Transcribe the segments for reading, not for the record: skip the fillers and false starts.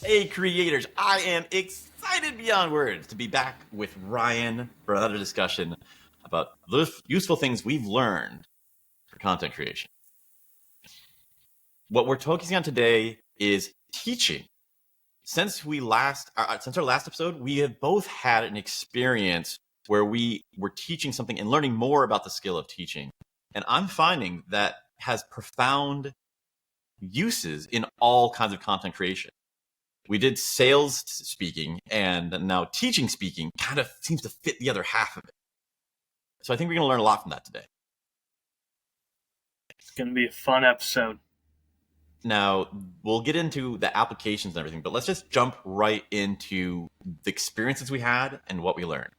Hey, creators, I am excited beyond words to be back with Ryan for another discussion about those useful things we've learned for content creation. What we're focusing on today is teaching. Since our last episode, we have both had an experience where we were teaching something and learning more about the skill of teaching. And I'm finding that has profound uses in all kinds of content creation. We did sales speaking, and now teaching speaking kind of seems to fit the other half of it. So I think we're going to learn a lot from that today. It's going to be a fun episode. Now, we'll get into the applications and everything, but let's just jump right into the experiences we had and what we learned.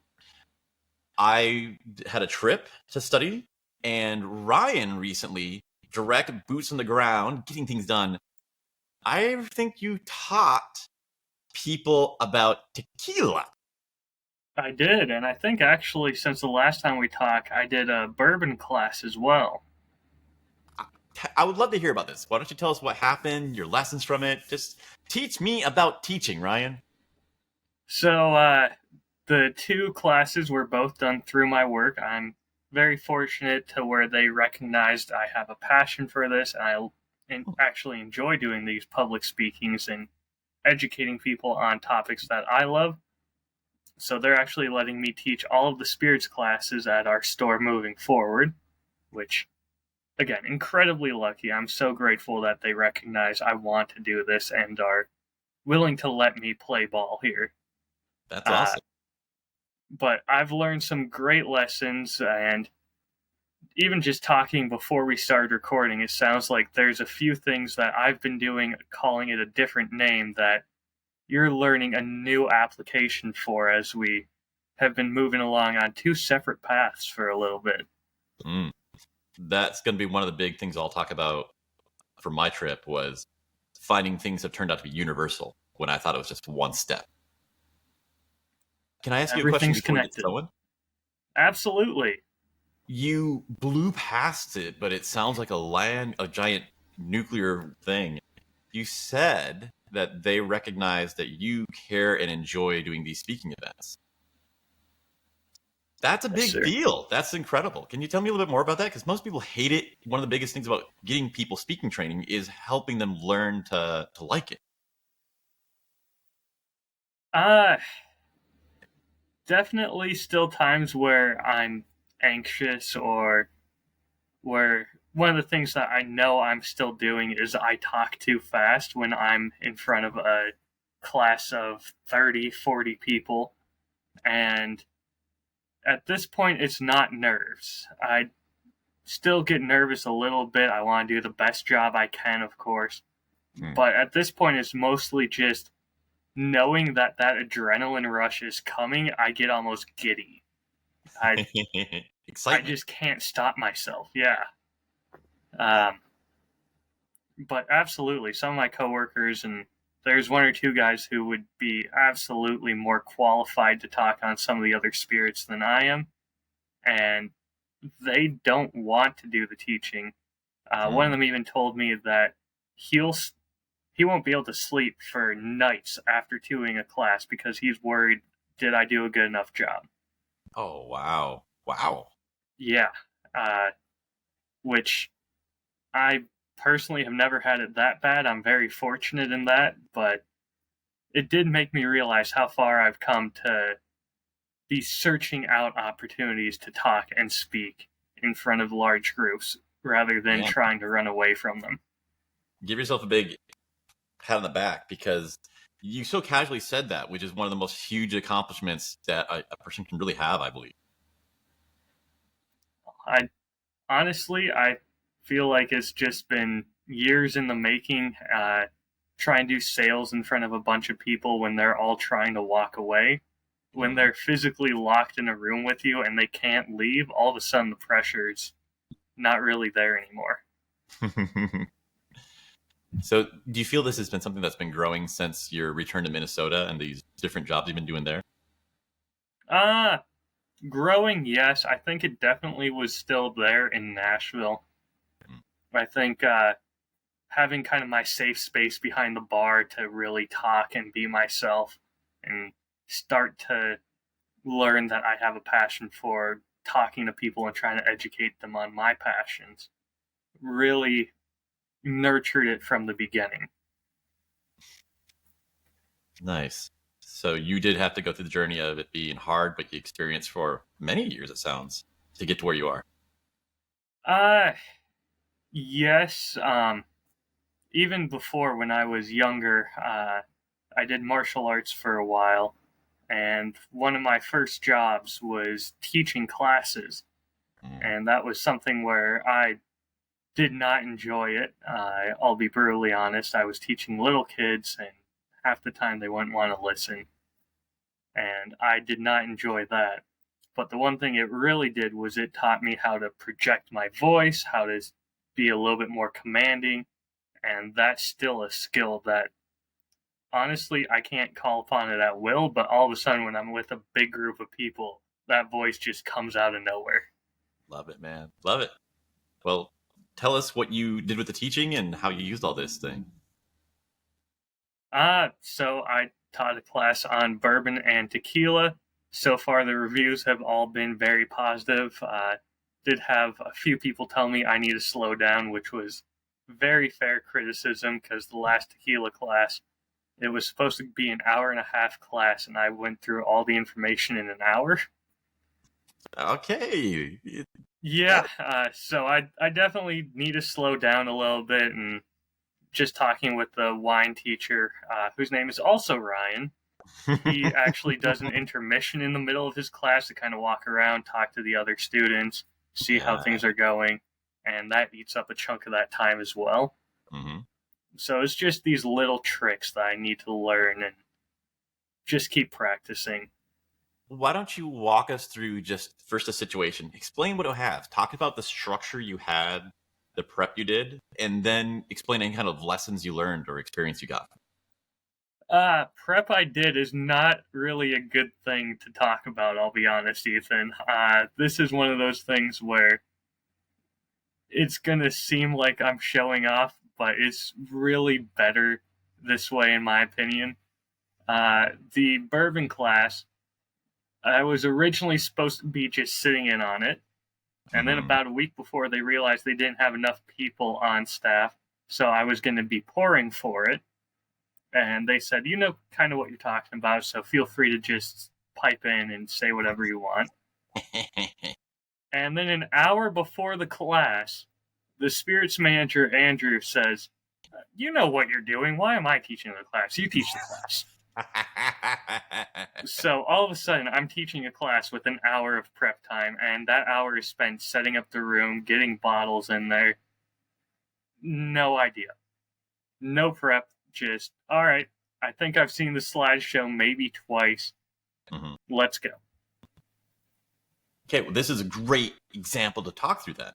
I had a trip to study, and Ryan recently, direct boots on the ground, getting things done. I think you taught people about tequila. I did, and I think actually since the last time we talked, I did a bourbon class as well. I would love to hear about this. Why don't you tell us what happened, your lessons from it? Just teach me about teaching, Ryan. So, the two classes were both done through my work. I'm very fortunate to where they recognized I have a passion for this, and I actually enjoy doing these public speakings and educating people on topics that I love. So they're actually letting me teach all of the spirits classes at our store moving forward, which, again, incredibly lucky. I'm so grateful that they recognize I want to do this and are willing to let me play ball here. That's awesome. But I've learned some great lessons, and even just talking before we started recording, it sounds like there's a few things that I've been doing, calling it a different name, that you're learning a new application for as we have been moving along on two separate paths for a little bit. That's going to be one of the big things I'll talk about for my trip, was finding things that turned out to be universal when I thought it was just one step. Can I ask you a question Everything's before we get connected. going? Absolutely. You blew past it, but it sounds like a giant nuclear thing. You said that they recognize that you care and enjoy doing these speaking events. That's a Yes, big sir. deal. That's incredible. Can you tell me a little bit more about that? Because most people hate it. One of the biggest things about getting people speaking training is helping them learn to like it. Definitely still times where I'm anxious, or where one of the things that I know I'm still doing is I talk too fast when I'm in front of a class of 30, 40 people. And at this point, it's not nerves. I still get nervous a little bit. I want to do the best job I can, of course. But at this point, it's mostly just knowing that that adrenaline rush is coming. I get almost giddy. I Excitement. just can't stop myself. Yeah. But absolutely, some of my coworkers, and there's one or two guys who would be absolutely more qualified to talk on some of the other spirits than I am, and they don't want to do the teaching. One of them even told me that he won't be able to sleep for nights after doing a class because he's worried, did I do a good enough job? Oh, wow. Wow. Yeah. Which I personally have never had it that bad. I'm very fortunate in that, but it did make me realize how far I've come to be searching out opportunities to talk and speak in front of large groups rather than trying to run away from them. Give yourself a big pat on the back, because you so casually said that, which is one of the most huge accomplishments that a person can really have, I believe. I feel like it's just been years in the making. Try and do sales in front of a bunch of people when they're all trying to walk away. When they're physically locked in a room with you and they can't leave, all of a sudden the pressure's not really there anymore. So do you feel this has been something that's been growing since your return to Minnesota and these different jobs you've been doing there? Growing, yes. I think it definitely was still there in Nashville. I think having kind of my safe space behind the bar to really talk and be myself and start to learn that I have a passion for talking to people and trying to educate them on my passions really nurtured it from the beginning. Nice. So you did have to go through the journey of it being hard, but you experienced for many years, it sounds, to get to where you are. Uh, yes. Even before when I was younger, I did martial arts for a while, and one of my first jobs was teaching classes, Mm. and that was something where I did not enjoy it. I'll be brutally honest. I was teaching little kids, and half the time they wouldn't want to listen, and I did not enjoy that. But the one thing it really did was it taught me how to project my voice, how to be a little bit more commanding, and that's still a skill that honestly I can't call upon it at will, but all of a sudden when I'm with a big group of people, that voice just comes out of nowhere. Love it, man. Love it. Well, tell us what you did with the teaching and how you used all this thing. So I taught a class on bourbon and tequila. So far, the reviews have all been very positive. Did have a few people tell me I need to slow down, which was very fair criticism because the last tequila class, it was supposed to be an hour and a half class, and I went through all the information in an hour. Okay. Yeah, so I definitely need to slow down a little bit and just talking with the wine teacher, whose name is also Ryan. He actually does an intermission in the middle of his class to kind of walk around, talk to the other students, see how Yeah. things are going, and that eats up a chunk of that time as well. Mm-hmm. So it's just these little tricks that I need to learn and just keep practicing. Why don't you walk us through just first a situation? Explain what you have. Talk about the structure you had, the prep you did, and then explain any kind of lessons you learned or experience you got. Prep I did is not really a good thing to talk about, I'll be honest, Ethan. This is one of those things where it's gonna seem like I'm showing off, but it's really better this way, in my opinion. The bourbon class, I was originally supposed to be just sitting in on it, and then Mm-hmm. about a week before, they realized they didn't have enough people on staff, so I was going to be pouring for it. And they said, you know, kind of what you're talking about, so feel free to just pipe in and say whatever you want. And then an hour before the class, the spirits manager, Andrew, says, you know what you're doing. Why am I teaching the class? You teach the class. So all of a sudden, I'm teaching a class with an hour of prep time, and that hour is spent setting up the room, getting bottles in there. No idea. No prep. Just, all right, I think I've seen the slideshow maybe twice. Mm-hmm. Let's go. Okay, well, this is a great example to talk through that.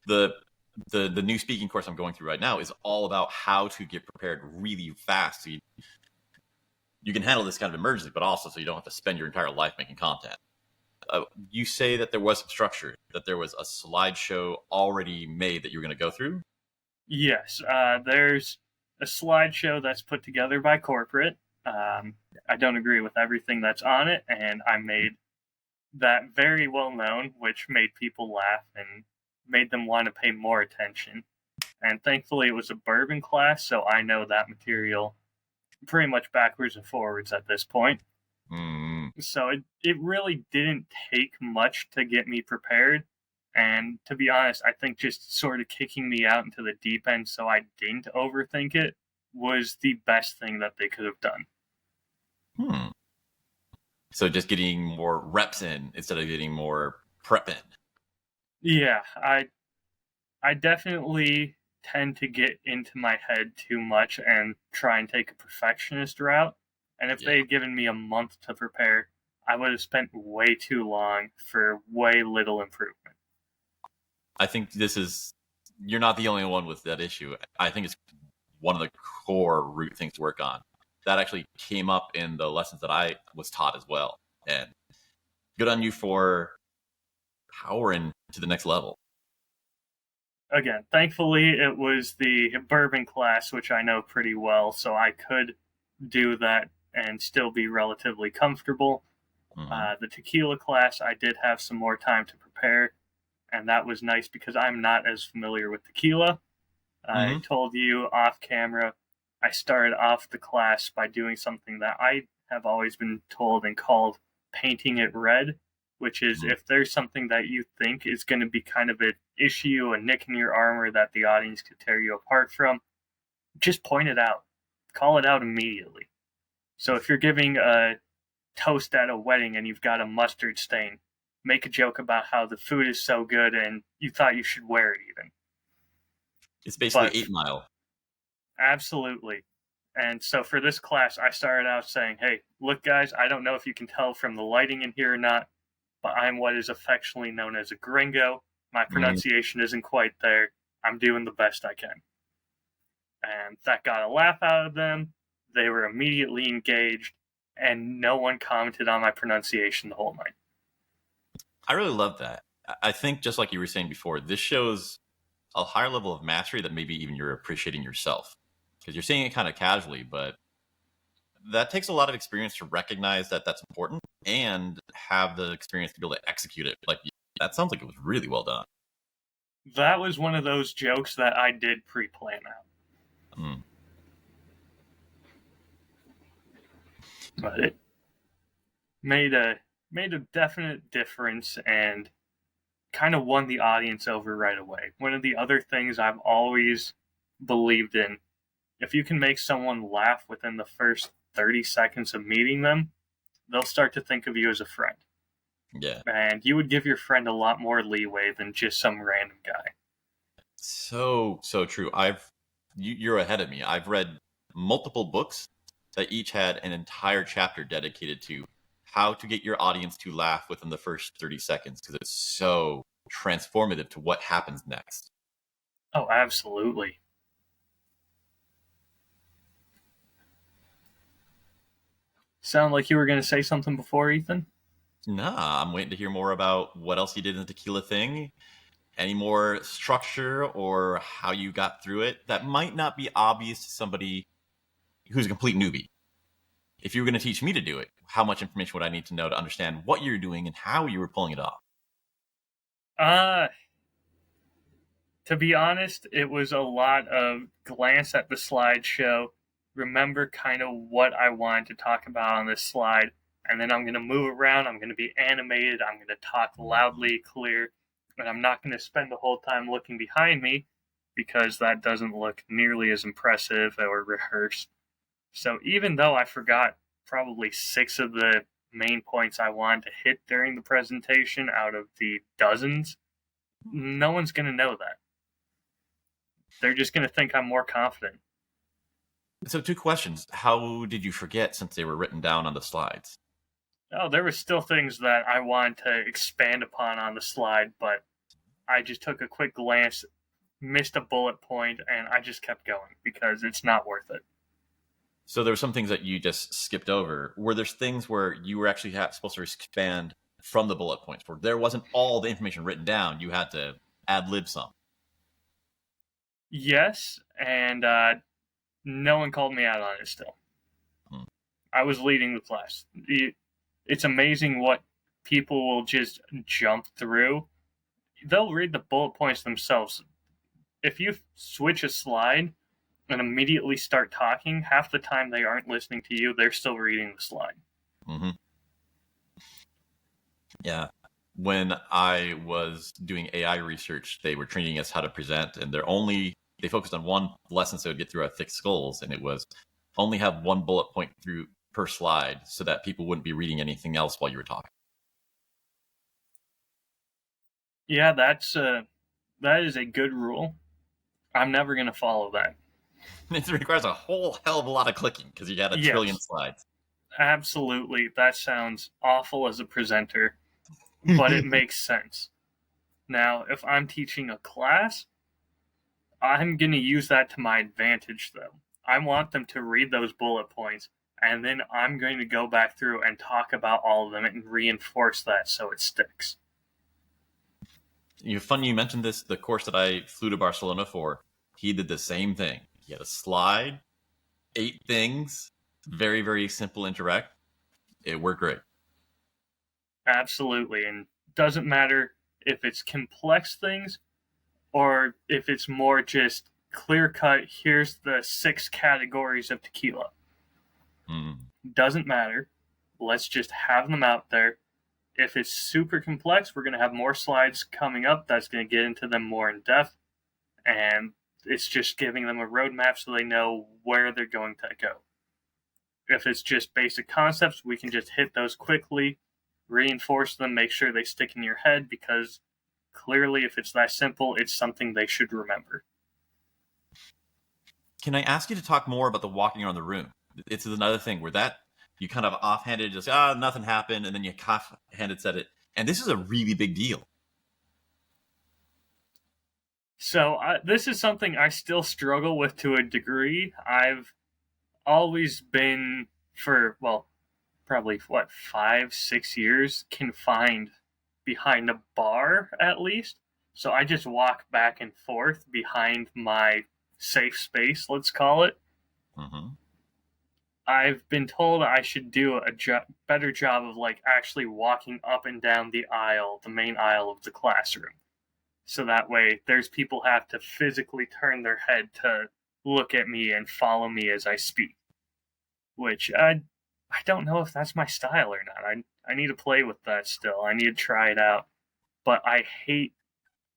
The new speaking course I'm going through right now is all about how to get prepared really fast so you can handle this kind of emergency, but also so you don't have to spend your entire life making content. You say that there was some structure, that there was a slideshow already made that you were going to go through? Yes, there's a slideshow that's put together by corporate. I don't agree with everything that's on it, and I made that very well known, which made people laugh and made them want to pay more attention. And thankfully, it was a bourbon class, so I know that material pretty much backwards and forwards at this point. Mm. So it really didn't take much to get me prepared. And to be honest, I think just sort of kicking me out into the deep end so I didn't overthink it was the best thing that they could have done. Hmm. So just getting more reps in instead of getting more prep in. Yeah, I definitely tend to get into my head too much and try and take a perfectionist route. And if Yeah. they had given me a month to prepare, I would have spent way too long for way little improvement. I think you're not the only one with that issue. I think it's one of the core root things to work on. That actually came up in the lessons that I was taught as well. And good on you for powering to the next level. again, thankfully, it was the bourbon class, which I know pretty well, so I could do that and still be relatively comfortable. Hmm. The tequila class, I did have some more time to prepare, and that was nice because I'm not as familiar with tequila. I Hmm. told you off camera, I started off the class by doing something that I have always been told and called painting it red, which is Hmm. if there's something that you think is going to be kind of an issue, a nick in your armor that the audience could tear you apart from, just point it out. Call it out immediately. So if you're giving a toast at a wedding and you've got a mustard stain, make a joke about how the food is so good and you thought you should wear it even. It's basically But 8 Mile. absolutely. And so for this class, I started out saying, hey, look, guys, I don't know if you can tell from the lighting in here or not, but I'm what is affectionately known as a gringo. My Hmm. pronunciation isn't quite there. I'm doing the best I can. And that got a laugh out of them. They were immediately engaged, and no one commented on my pronunciation the whole night. I really love that. I think just like you were saying before, this shows a higher level of mastery that maybe even you're appreciating yourself because you're saying it kind of casually, but that takes a lot of experience to recognize that that's important and have the experience to be able to execute it. Like that sounds like it was really well done. That was one of those jokes that I did pre plan out. Mm. But it made a made a definite difference and kind of won the audience over right away. One of the other things I've always believed in, if you can make someone laugh within the first 30 seconds of meeting them, they'll start to think of you as a friend. Yeah, And you would give your friend a lot more leeway than just some random guy. so true. You're ahead of me. I've read multiple books that each had an entire chapter dedicated to how to get your audience to laugh within the first 30 seconds because it's so transformative to what happens next. Oh, absolutely. Sound like you were going to say something before, Ethan? Nah, I'm waiting to hear more about what else you did in the tequila thing. Any more structure or how you got through it that might not be obvious to somebody who's a complete newbie. If you were going to teach me to do it, how much information would I need to know to understand what you're doing and how you were pulling it off? Uh, to be honest, it was a lot of glance at the slideshow, remember kind of what I wanted to talk about on this slide, and then I'm going to move around. I'm going to be animated. I'm going to talk loudly, clear, and I'm not going to spend the whole time looking behind me because that doesn't look nearly as impressive or rehearsed. So even though I forgot probably six of the main points I wanted to hit during the presentation out of the dozens, no one's going to know that. They're just going to think I'm more confident. So, two questions. How did you forget since they were written down on the slides? Oh, there were still things that I wanted to expand upon on the slide, but I just took a quick glance, missed a bullet point, and I just kept going because it's not worth it. So, there were some things that you just skipped over. Were there things where you were actually supposed to expand from the bullet points, where there wasn't all the information written down? You had to ad lib some. Yes, and no one called me out on it still. Hmm. I was leading the class. It's amazing what people will just jump through. They'll read the bullet points themselves. If you switch a slide and immediately start talking, half the time they aren't listening to you, they're still reading the slide. Mm-hmm. Yeah. When I was doing AI research, they were training us how to present, and they focused on one lesson so it would get through our thick skulls, and it was only have one bullet point through per slide so that people wouldn't be reading anything else while you were talking. Yeah, that is a good rule. I'm never going to follow that. It requires a whole hell of a lot of clicking because you got a trillion Yes, slides. absolutely. That sounds awful as a presenter, but it makes sense. Now, if I'm teaching a class, I'm going to use that to my advantage, though. I want them to read those bullet points, and then I'm going to go back through and talk about all of them and reinforce that so it sticks. Funny you mentioned this. The course that I flew to Barcelona for, he did the same thing. He had a slide, 8 things, very, very simple and direct. It worked great. Absolutely. And doesn't matter if it's complex things or if it's more just clear cut, here's the 6 categories of tequila. Doesn't matter. Let's just have them out there. If it's super complex, we're going to have more slides coming up that's going to get into them more in depth. And it's just giving them a roadmap so they know where they're going to go. If it's just basic concepts, we can just hit those quickly, reinforce them, make sure they stick in your head, because clearly if it's that simple, it's something they should remember. Can I ask you to talk more about the walking around the room? It's another thing where that you kind of offhanded, just, nothing happened, and then you offhanded said it. And this is a really big deal. So this is something I still struggle with to a degree. I've always been, for, probably, 5-6 years, confined behind a bar, at least. So I just walk back and forth behind my safe space, let's call it. Mm-hmm. I've been told I should do a better job of actually walking up and down the aisle, the main aisle of the classroom. So that way there's people have to physically turn their head to look at me and follow me as I speak. Which I don't know if that's my style or not. I need to play with that still. I need to try it out. But I hate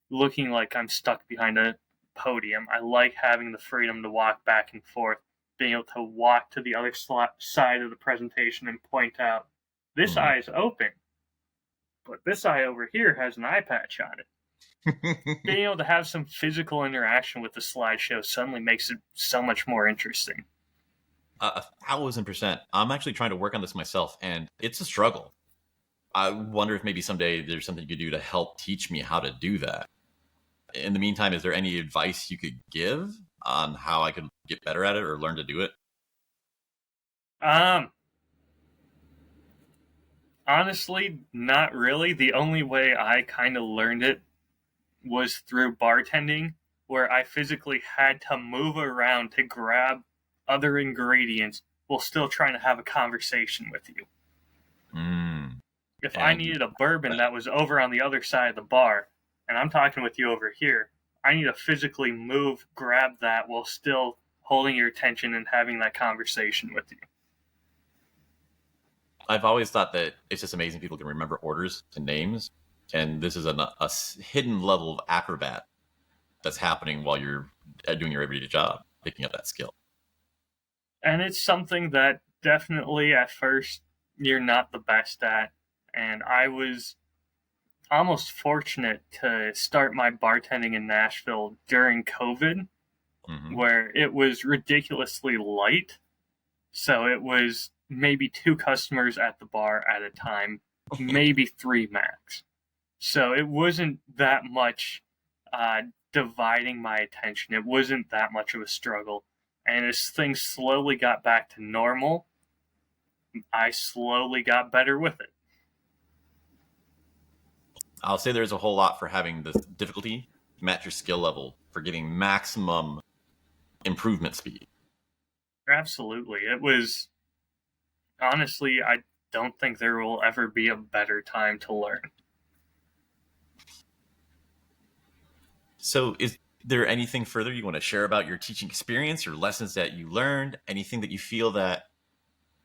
looking like I'm stuck behind a podium. I like having the freedom to walk back and forth, being able to walk to the other side of the presentation and point out, this eye is open, but this eye over here has an eye patch on it. Being able to have some physical interaction with the slideshow suddenly makes it so much more interesting. 1,000%. I'm actually trying to work on this myself, and it's a struggle. I wonder if maybe someday there's something you could do to help teach me how to do that. In the meantime, is there any advice you could give on how I could get better at it or learn to do it? Honestly, not really. The only way I kind of learned it was through bartending, where I physically had to move around to grab other ingredients while still trying to have a conversation with you. If I needed a bourbon that was over on the other side of the bar, and I'm talking with you over here, I need to physically move, grab that while still holding your attention and having that conversation with you. I've always thought that it's just amazing people can remember orders and names, and this is a hidden level of acrobat that's happening while you're doing your everyday job, picking up that skill. And it's something that definitely at first you're not the best at, and I was almost fortunate to start my bartending in Nashville during COVID, where it was ridiculously light. So it was maybe 2 customers at the bar at a time, maybe 3 max. So it wasn't that much dividing my attention. It wasn't that much of a struggle. And as things slowly got back to normal, I slowly got better with it. I'll say there's a whole lot for having the difficulty match your skill level for getting maximum improvement speed. Absolutely. It was, honestly, I don't think there will ever be a better time to learn. So is there anything further you want to share about your teaching experience, your lessons that you learned, anything that you feel that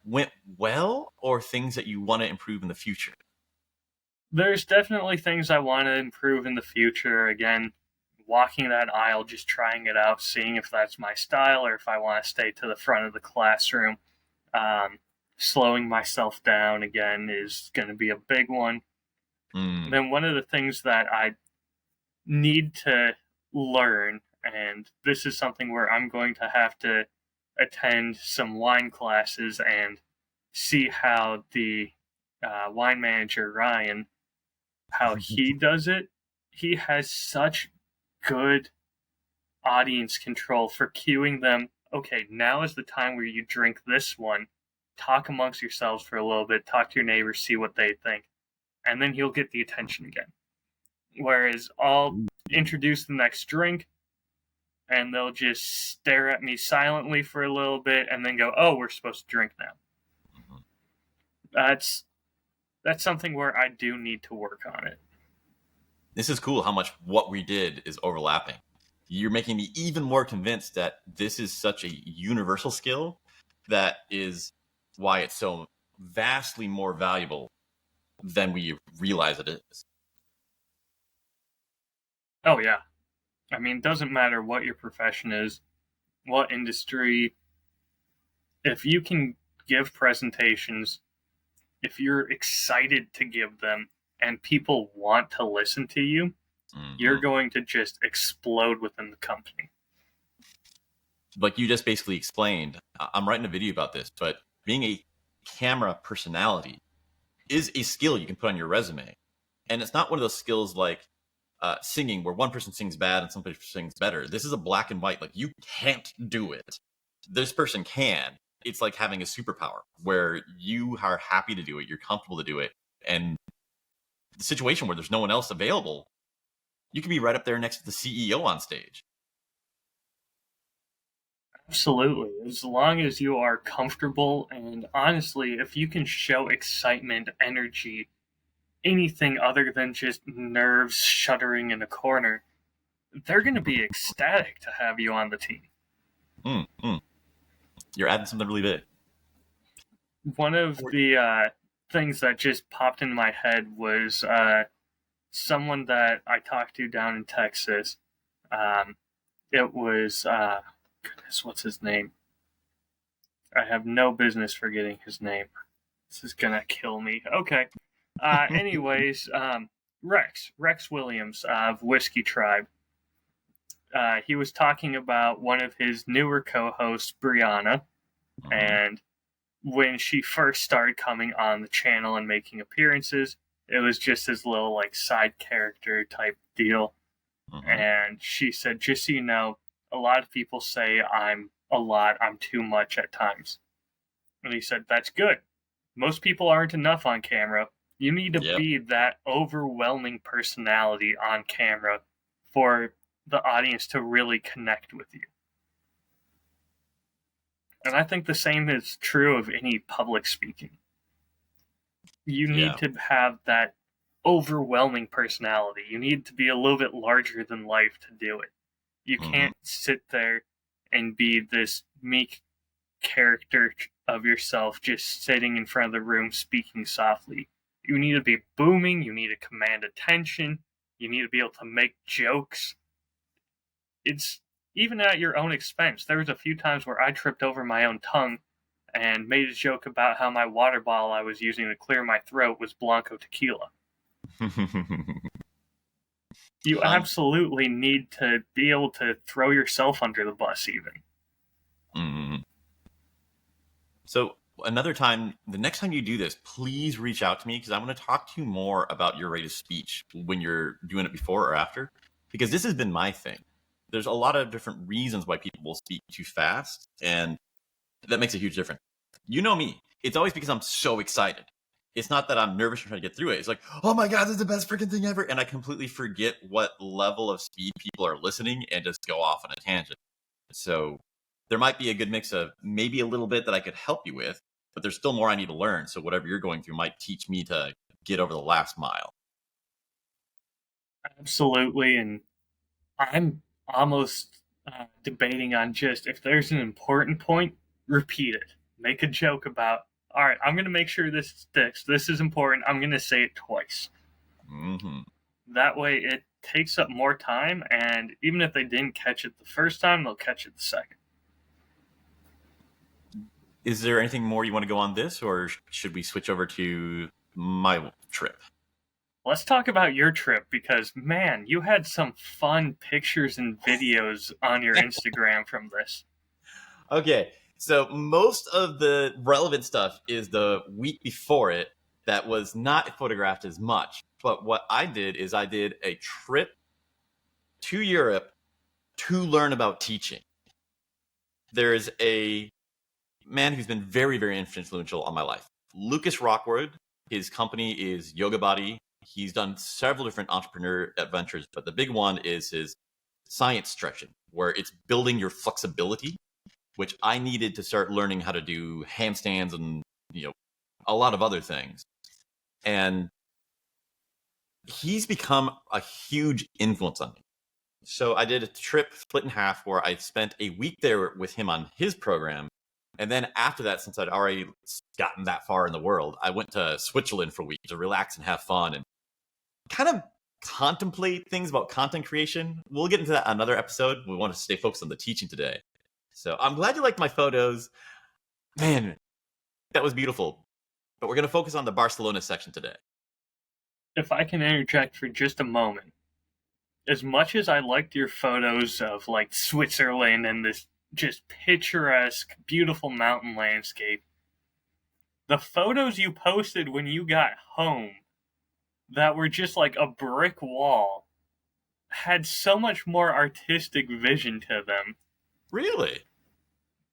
went well, or things that you want to improve in the future? There's definitely things I want to improve in the future. Again, walking that aisle, just trying it out, seeing if that's my style or if I want to stay to the front of the classroom. Slowing myself down, again, is going to be a big one. Then one of the things that I need to learn, and this is something where I'm going to have to attend some wine classes and see how the wine manager, Ryan, how he does it. He has such good audience control for cueing them. Okay, now is the time where you drink this one. Talk amongst yourselves for a little bit. Talk to your neighbors, see what they think. And then he'll get the attention again. Whereas I'll introduce the next drink, and they'll just stare at me silently for a little bit, and then go, "Oh, we're supposed to drink now." Mhm. That's something where I do need to work on it. This is cool how much what we did is overlapping. You're making me even more convinced that this is such a universal skill that is why it's so vastly more valuable than we realize it is. Oh yeah, I mean, it doesn't matter what your profession is, what industry. If you can give presentations, if you're excited to give them, and people want to listen to you, you're Mhm. going to just explode within the company. Like you just basically explained, I'm writing a video about this, but being a camera personality is a skill you can put on your resume. And it's not one of those skills like singing where one person sings bad and somebody sings better. This is a black and white. Like you can't do it. This person can. It's like having a superpower where you are happy to do it. You're comfortable to do it. And the situation where there's no one else available, you can be right up there next to the CEO on stage. Absolutely. As long as you are comfortable, and honestly, if you can show excitement, energy, anything other than just nerves shuddering in a corner, they're going to be ecstatic to have you on the team. You're adding something really big. One of the things that just popped in my head was someone that I talked to down in Texas. It was, goodness, what's his name? I have no business forgetting his name. This is going to kill me. Okay. Anyways, Rex Williams of Whiskey Tribe. He was talking about one of his newer co-hosts, Brianna, and when she first started coming on the channel and making appearances, it was just this little like side character type deal. And she said, "Just so you know, a lot of people say I'm too much at times." And he said, "That's good. Most people aren't enough on camera. You need to Yep. be that overwhelming personality on camera for the audience to really connect with you." And I think the same is true of any public speaking. You need Yeah. to have that overwhelming personality. You need to be a little bit larger than life to do it. You can't sit there and be this meek character of yourself just sitting in front of the room speaking softly. You need to be booming, you need to command attention, you need to be able to make jokes. It's even at your own expense. There was a few times where I tripped over my own tongue and made a joke about how my water bottle I was using to clear my throat was Blanco Tequila. You absolutely need to be able to throw yourself under the bus even. So another time, the next time you do this, please reach out to me because I want to talk to you more about your rate of speech when you're doing it before or after, because this has been my thing. There's a lot of different reasons why people will speak too fast, and that makes a huge difference. You know me. It's always because I'm so excited. It's not that I'm nervous or trying to get through it. It's like, oh my God, this is the best freaking thing ever. And I completely forget what level of speed people are listening and just go off on a tangent. So there might be a good mix of maybe a little bit that I could help you with, but there's still more I need to learn. So whatever you're going through might teach me to get over the last mile. Absolutely, and I'm almost debating on just if there's an important point, repeat it. Make a joke about, all right, I'm going to make sure this sticks. This is important. I'm going to say it twice. That way it takes up more time, and even if they didn't catch it the first time, they'll catch it the second. Is there anything more you want to go on this, or should we switch over to my trip? Let's talk about your trip because, man, you had some fun pictures and videos on your Instagram from this. Okay, so most of the relevant stuff is the week before it that was not photographed as much. But what I did is I did a trip to Europe to learn about teaching. There is a man who's been very, very influential on my life. Lucas Rockwood. His company is YOGABODY. He's done several different entrepreneur adventures, but the big one is his science stretching, where it's building your flexibility, which I needed to start learning how to do handstands and, a lot of other things. And he's become a huge influence on me. So I did a trip split in half where I spent a week there with him on his program. And then after that, since I'd already gotten that far in the world, I went to Switzerland for a week to relax and have fun and kind of contemplate things about content creation. We'll get into that on another episode. We want to stay focused on the teaching today. So I'm glad you liked my photos. Man, that was beautiful. But we're going to focus on the Barcelona section today. If I can interject for just a moment, as much as I liked your photos of like Switzerland and this just picturesque, beautiful mountain landscape, the photos you posted when you got home that were just like a brick wall had so much more artistic vision to them. Really?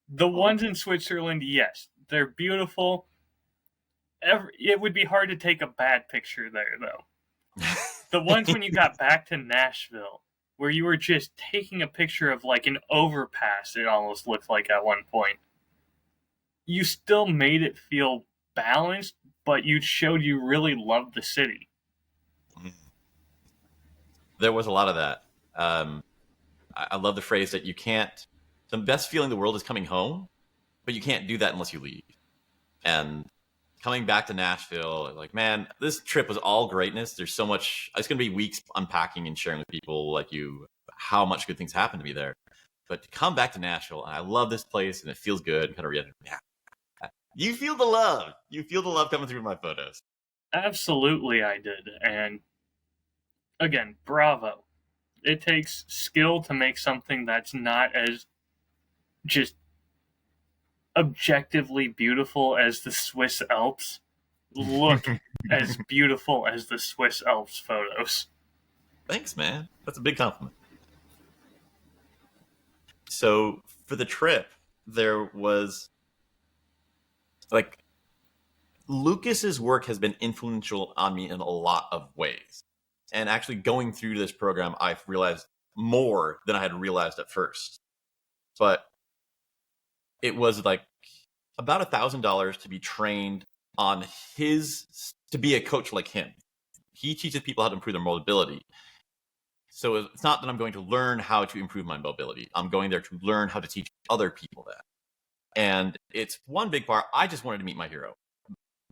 The ones in Switzerland, yes, they're beautiful. It would be hard to take a bad picture there, though. The ones when you got back to Nashville, where you were just taking a picture of like an overpass, it almost looked like at one point. You still made it feel balanced, but you showed you really loved the city. There was a lot of that. I love the phrase that the best feeling in the world is coming home, but you can't do that unless you leave. And coming back to Nashville, like, man, this trip was all greatness. There's so much. It's going to be weeks unpacking and sharing with people like you how much good things happened to me there. But to come back to Nashville, and I love this place, and it feels good. Kind of yeah. You feel the love. You feel the love coming through my photos. Absolutely, I did. And again, bravo. It takes skill to make something that's not as just objectively beautiful as the Swiss Alps look as beautiful as the Swiss Alps photos. Thanks, man. That's a big compliment. So for the trip, there was like Lucas's work has been influential on me in a lot of ways. And actually going through this program, I've realized more than I had realized at first. But it was like about $1,000 to be trained on to be a coach like him. He teaches people how to improve their mobility. So it's not that I'm going to learn how to improve my mobility. I'm going there to learn how to teach other people that. And it's one big part. I just wanted to meet my hero.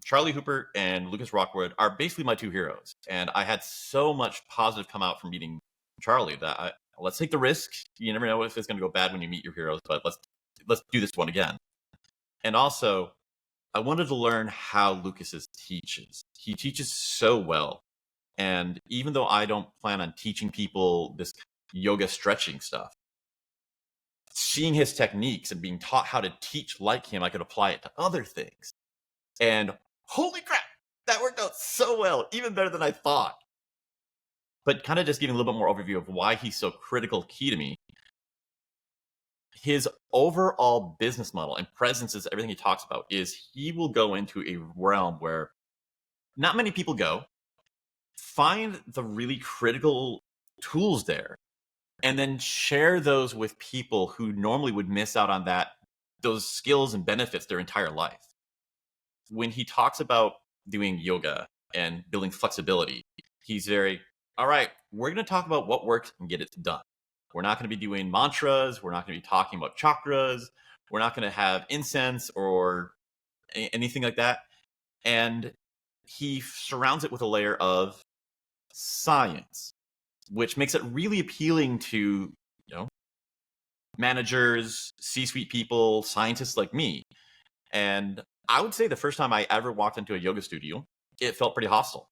Charlie Hooper and Lucas Rockwood are basically my two heroes. And I had so much positive come out from meeting Charlie that let's take the risk. You never know if it's going to go bad when you meet your heroes, but let's do this one again. And also, I wanted to learn how Lucas teaches. He teaches so well. And even though I don't plan on teaching people this yoga stretching stuff, seeing his techniques and being taught how to teach like him, I could apply it to other things. And holy crap, that worked out so well, even better than I thought. But kind of just giving a little bit more overview of why he's so critical key to me. His overall business model and presence is everything he talks about is he will go into a realm where not many people go, find the really critical tools there, and then share those with people who normally would miss out on those skills and benefits their entire life. When he talks about doing yoga and building flexibility, he's all right, we're going to talk about what works and get it done. We're not going to be doing mantras. We're not going to be talking about chakras. We're not going to have incense or anything like that. And he surrounds it with a layer of science, which makes it really appealing to, managers, C-suite people, scientists like me. And I would say the first time I ever walked into a yoga studio, it felt pretty hostile.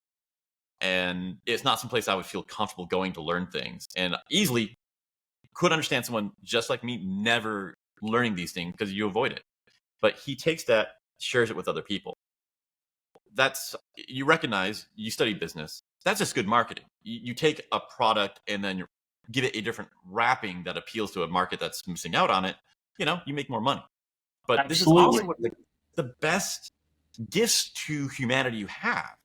And it's not someplace I would feel comfortable going to learn things. And easily could understand someone just like me never learning these things because you avoid it. But he takes that, shares it with other people. You recognize, you study business. That's just good marketing. You take a product and then you give it a different wrapping that appeals to a market that's missing out on it. You make more money. But Absolutely. This is also the best gifts to humanity you have,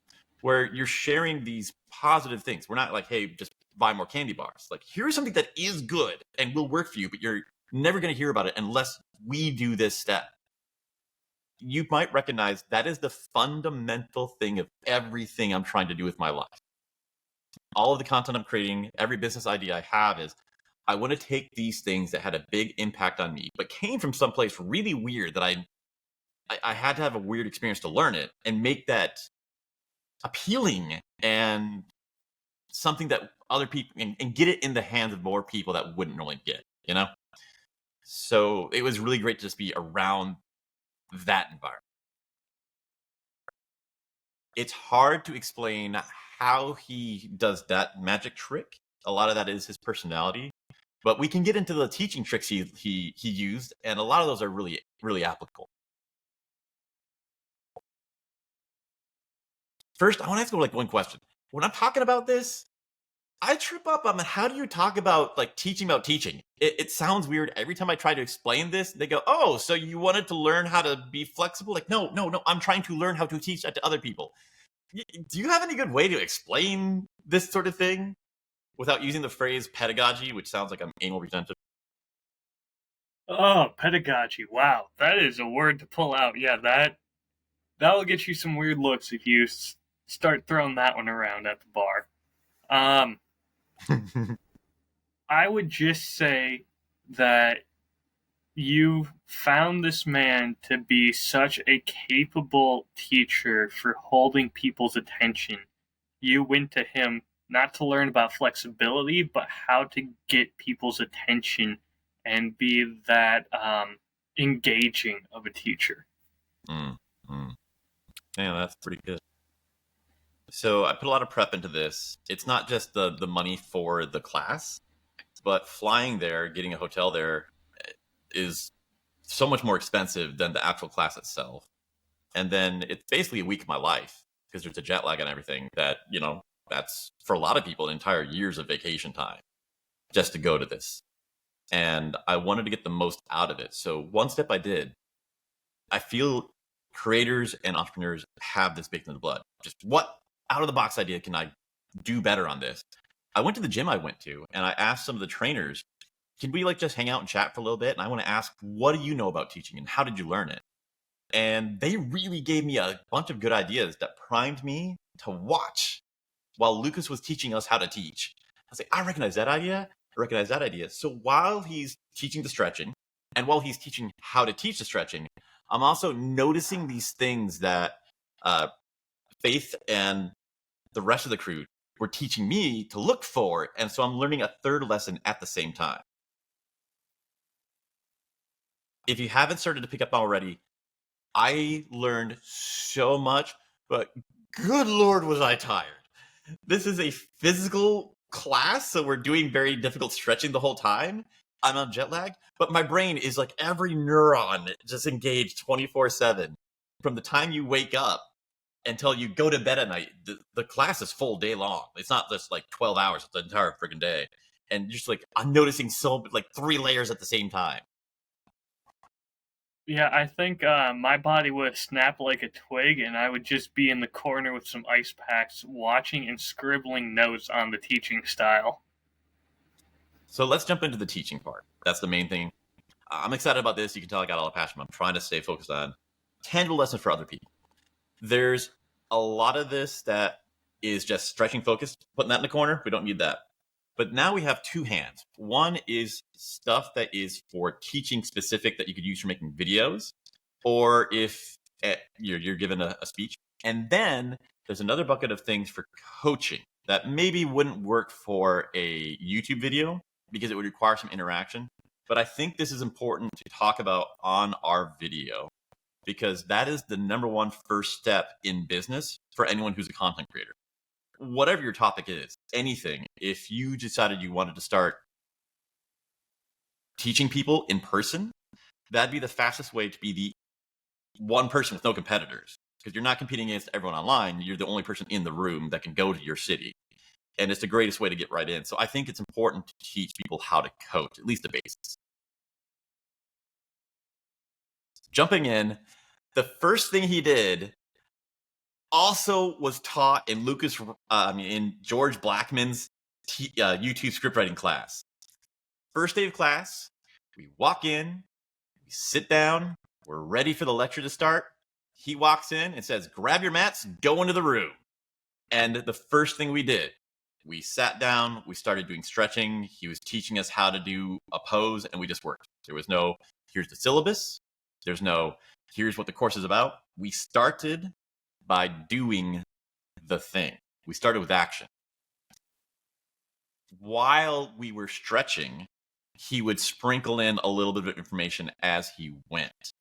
where you're sharing these positive things. We're not like, hey, just buy more candy bars. Like, here's something that is good and will work for you, but you're never going to hear about it unless we do this step. You might recognize that is the fundamental thing of everything I'm trying to do with my life. All of the content I'm creating, every business idea I have is I want to take these things that had a big impact on me, but came from someplace really weird that I had to have a weird experience to learn it and make that appealing and something that other people and get it in the hands of more people that wouldn't normally get, you know? So it was really great to just be around that environment. It's hard to explain how he does that magic trick. A lot of that is his personality, but we can get into the teaching tricks he used, and a lot of those are really, really applicable. First, I want to ask you like one question. When I'm talking about this, I trip up on how do you talk about like teaching about teaching? It sounds weird. Every time I try to explain this, they go, oh, so you wanted to learn how to be flexible? Like, no. I'm trying to learn how to teach that to other people. Do you have any good way to explain this sort of thing without using the phrase pedagogy, which sounds like I'm anal retentive? Oh, pedagogy. Wow, that is a word to pull out. Yeah, that'll get you some weird looks if you start throwing that one around at the bar. I would just say that you found this man to be such a capable teacher for holding people's attention. You went to him not to learn about flexibility, but how to get people's attention and be that engaging of a teacher. Mm, mm. Yeah, that's pretty good. So I put a lot of prep into this. It's not just the money for the class, but flying there, getting a hotel there is so much more expensive than the actual class itself. And then it's basically a week of my life because there's a jet lag and everything that, that's for a lot of people, entire years of vacation time just to go to this. And I wanted to get the most out of it. So one step I did, I feel creators and entrepreneurs have this baked in the blood. Just what out of the box idea can I do better on this? I went to the gym I went to and I asked some of the trainers, can we like just hang out and chat for a little bit? And I want to ask, what do you know about teaching and how did you learn it? And they really gave me a bunch of good ideas that primed me to watch while Lucas was teaching us how to teach. I was like, I recognize that idea. I recognize that idea. So while he's teaching the stretching and while he's teaching how to teach the stretching, I'm also noticing these things that Faith and the rest of the crew were teaching me to look for. And so I'm learning a third lesson at the same time. If you haven't started to pick up already, I learned so much, but good Lord, was I tired. This is a physical class, so we're doing very difficult stretching the whole time. I'm on jet lag, but my brain is like every neuron just engaged 24/7. From the time you wake up until you go to bed at night, the class is full day long. It's not just like 12 hours, it's the entire freaking day. And just like, I'm noticing so like 3 layers at the same time. Yeah, I think my body would snap like a twig, and I would just be in the corner with some ice packs, watching and scribbling notes on the teaching style. So let's jump into the teaching part. That's the main thing. I'm excited about this. You can tell I got all the passion. I'm trying to stay focused on tangible lessons for other people. There's a lot of this that is just stretching focused, putting that in the corner. We don't need that. But now we have two hands. One is stuff that is for teaching specific that you could use for making videos, or if you're given a speech. And then there's another bucket of things for coaching that maybe wouldn't work for a YouTube video because it would require some interaction. But I think this is important to talk about on our video because that is the number one first step in business for anyone who's a content creator. Whatever your topic is, anything, if you decided you wanted to start teaching people in person, that'd be the fastest way to be the one person with no competitors because you're not competing against everyone online. You're the only person in the room that can go to your city. And it's the greatest way to get right in. So I think it's important to teach people how to coach, at least the basics. Jumping in, the first thing he did also was taught in in George Blackman's YouTube scriptwriting class. First day of class, we walk in, we sit down, we're ready for the lecture to start. He walks in and says, "Grab your mats, go into the room." And the first thing we did, we sat down, we started doing stretching. He was teaching us how to do a pose, and we just worked. There was no, here's the syllabus. There's no, here's what the course is about. We started by doing the thing. We started with action. While we were stretching, he would sprinkle in a little bit of information as he went.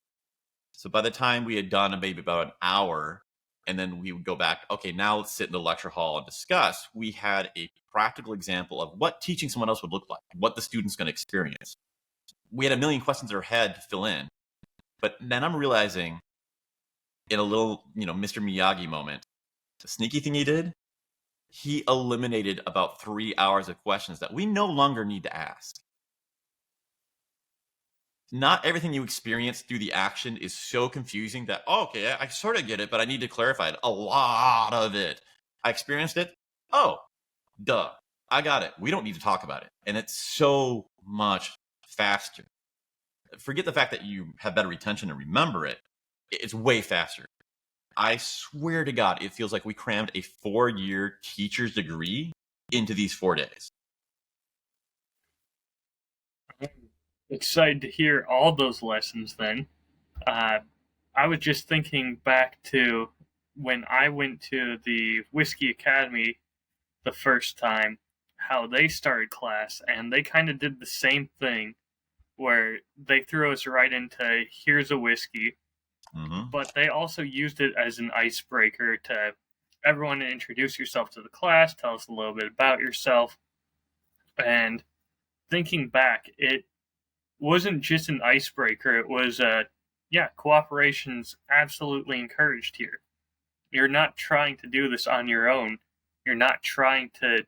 So by the time we had done maybe about an hour, and then we would go back, okay, now let's sit in the lecture hall and discuss. We had a practical example of what teaching someone else would look like, what the student's going to experience. We had a million questions in our head to fill in. But then I'm realizing in a little, Mr. Miyagi moment, the sneaky thing he did, he eliminated about 3 hours of questions that we no longer need to ask. Not everything you experience through the action is so confusing that, oh, okay, I sort of get it, but I need to clarify it. A lot of it. I experienced it. Oh, duh. I got it. We don't need to talk about it. And it's so much faster. Forget the fact that you have better retention and remember it. It's way faster. I swear to God, it feels like we crammed a 4-year teacher's degree into these 4 days. Excited to hear all those lessons then. I was just thinking back to when I went to the Whiskey Academy the first time, how they started class, and they kind of did the same thing where they threw us right into here's a whiskey, but they also used it as an icebreaker to everyone to introduce yourself to the class, tell us a little bit about yourself. And thinking back, it wasn't just an icebreaker. It was, cooperation's absolutely encouraged here. You're not trying to do this on your own. You're not trying to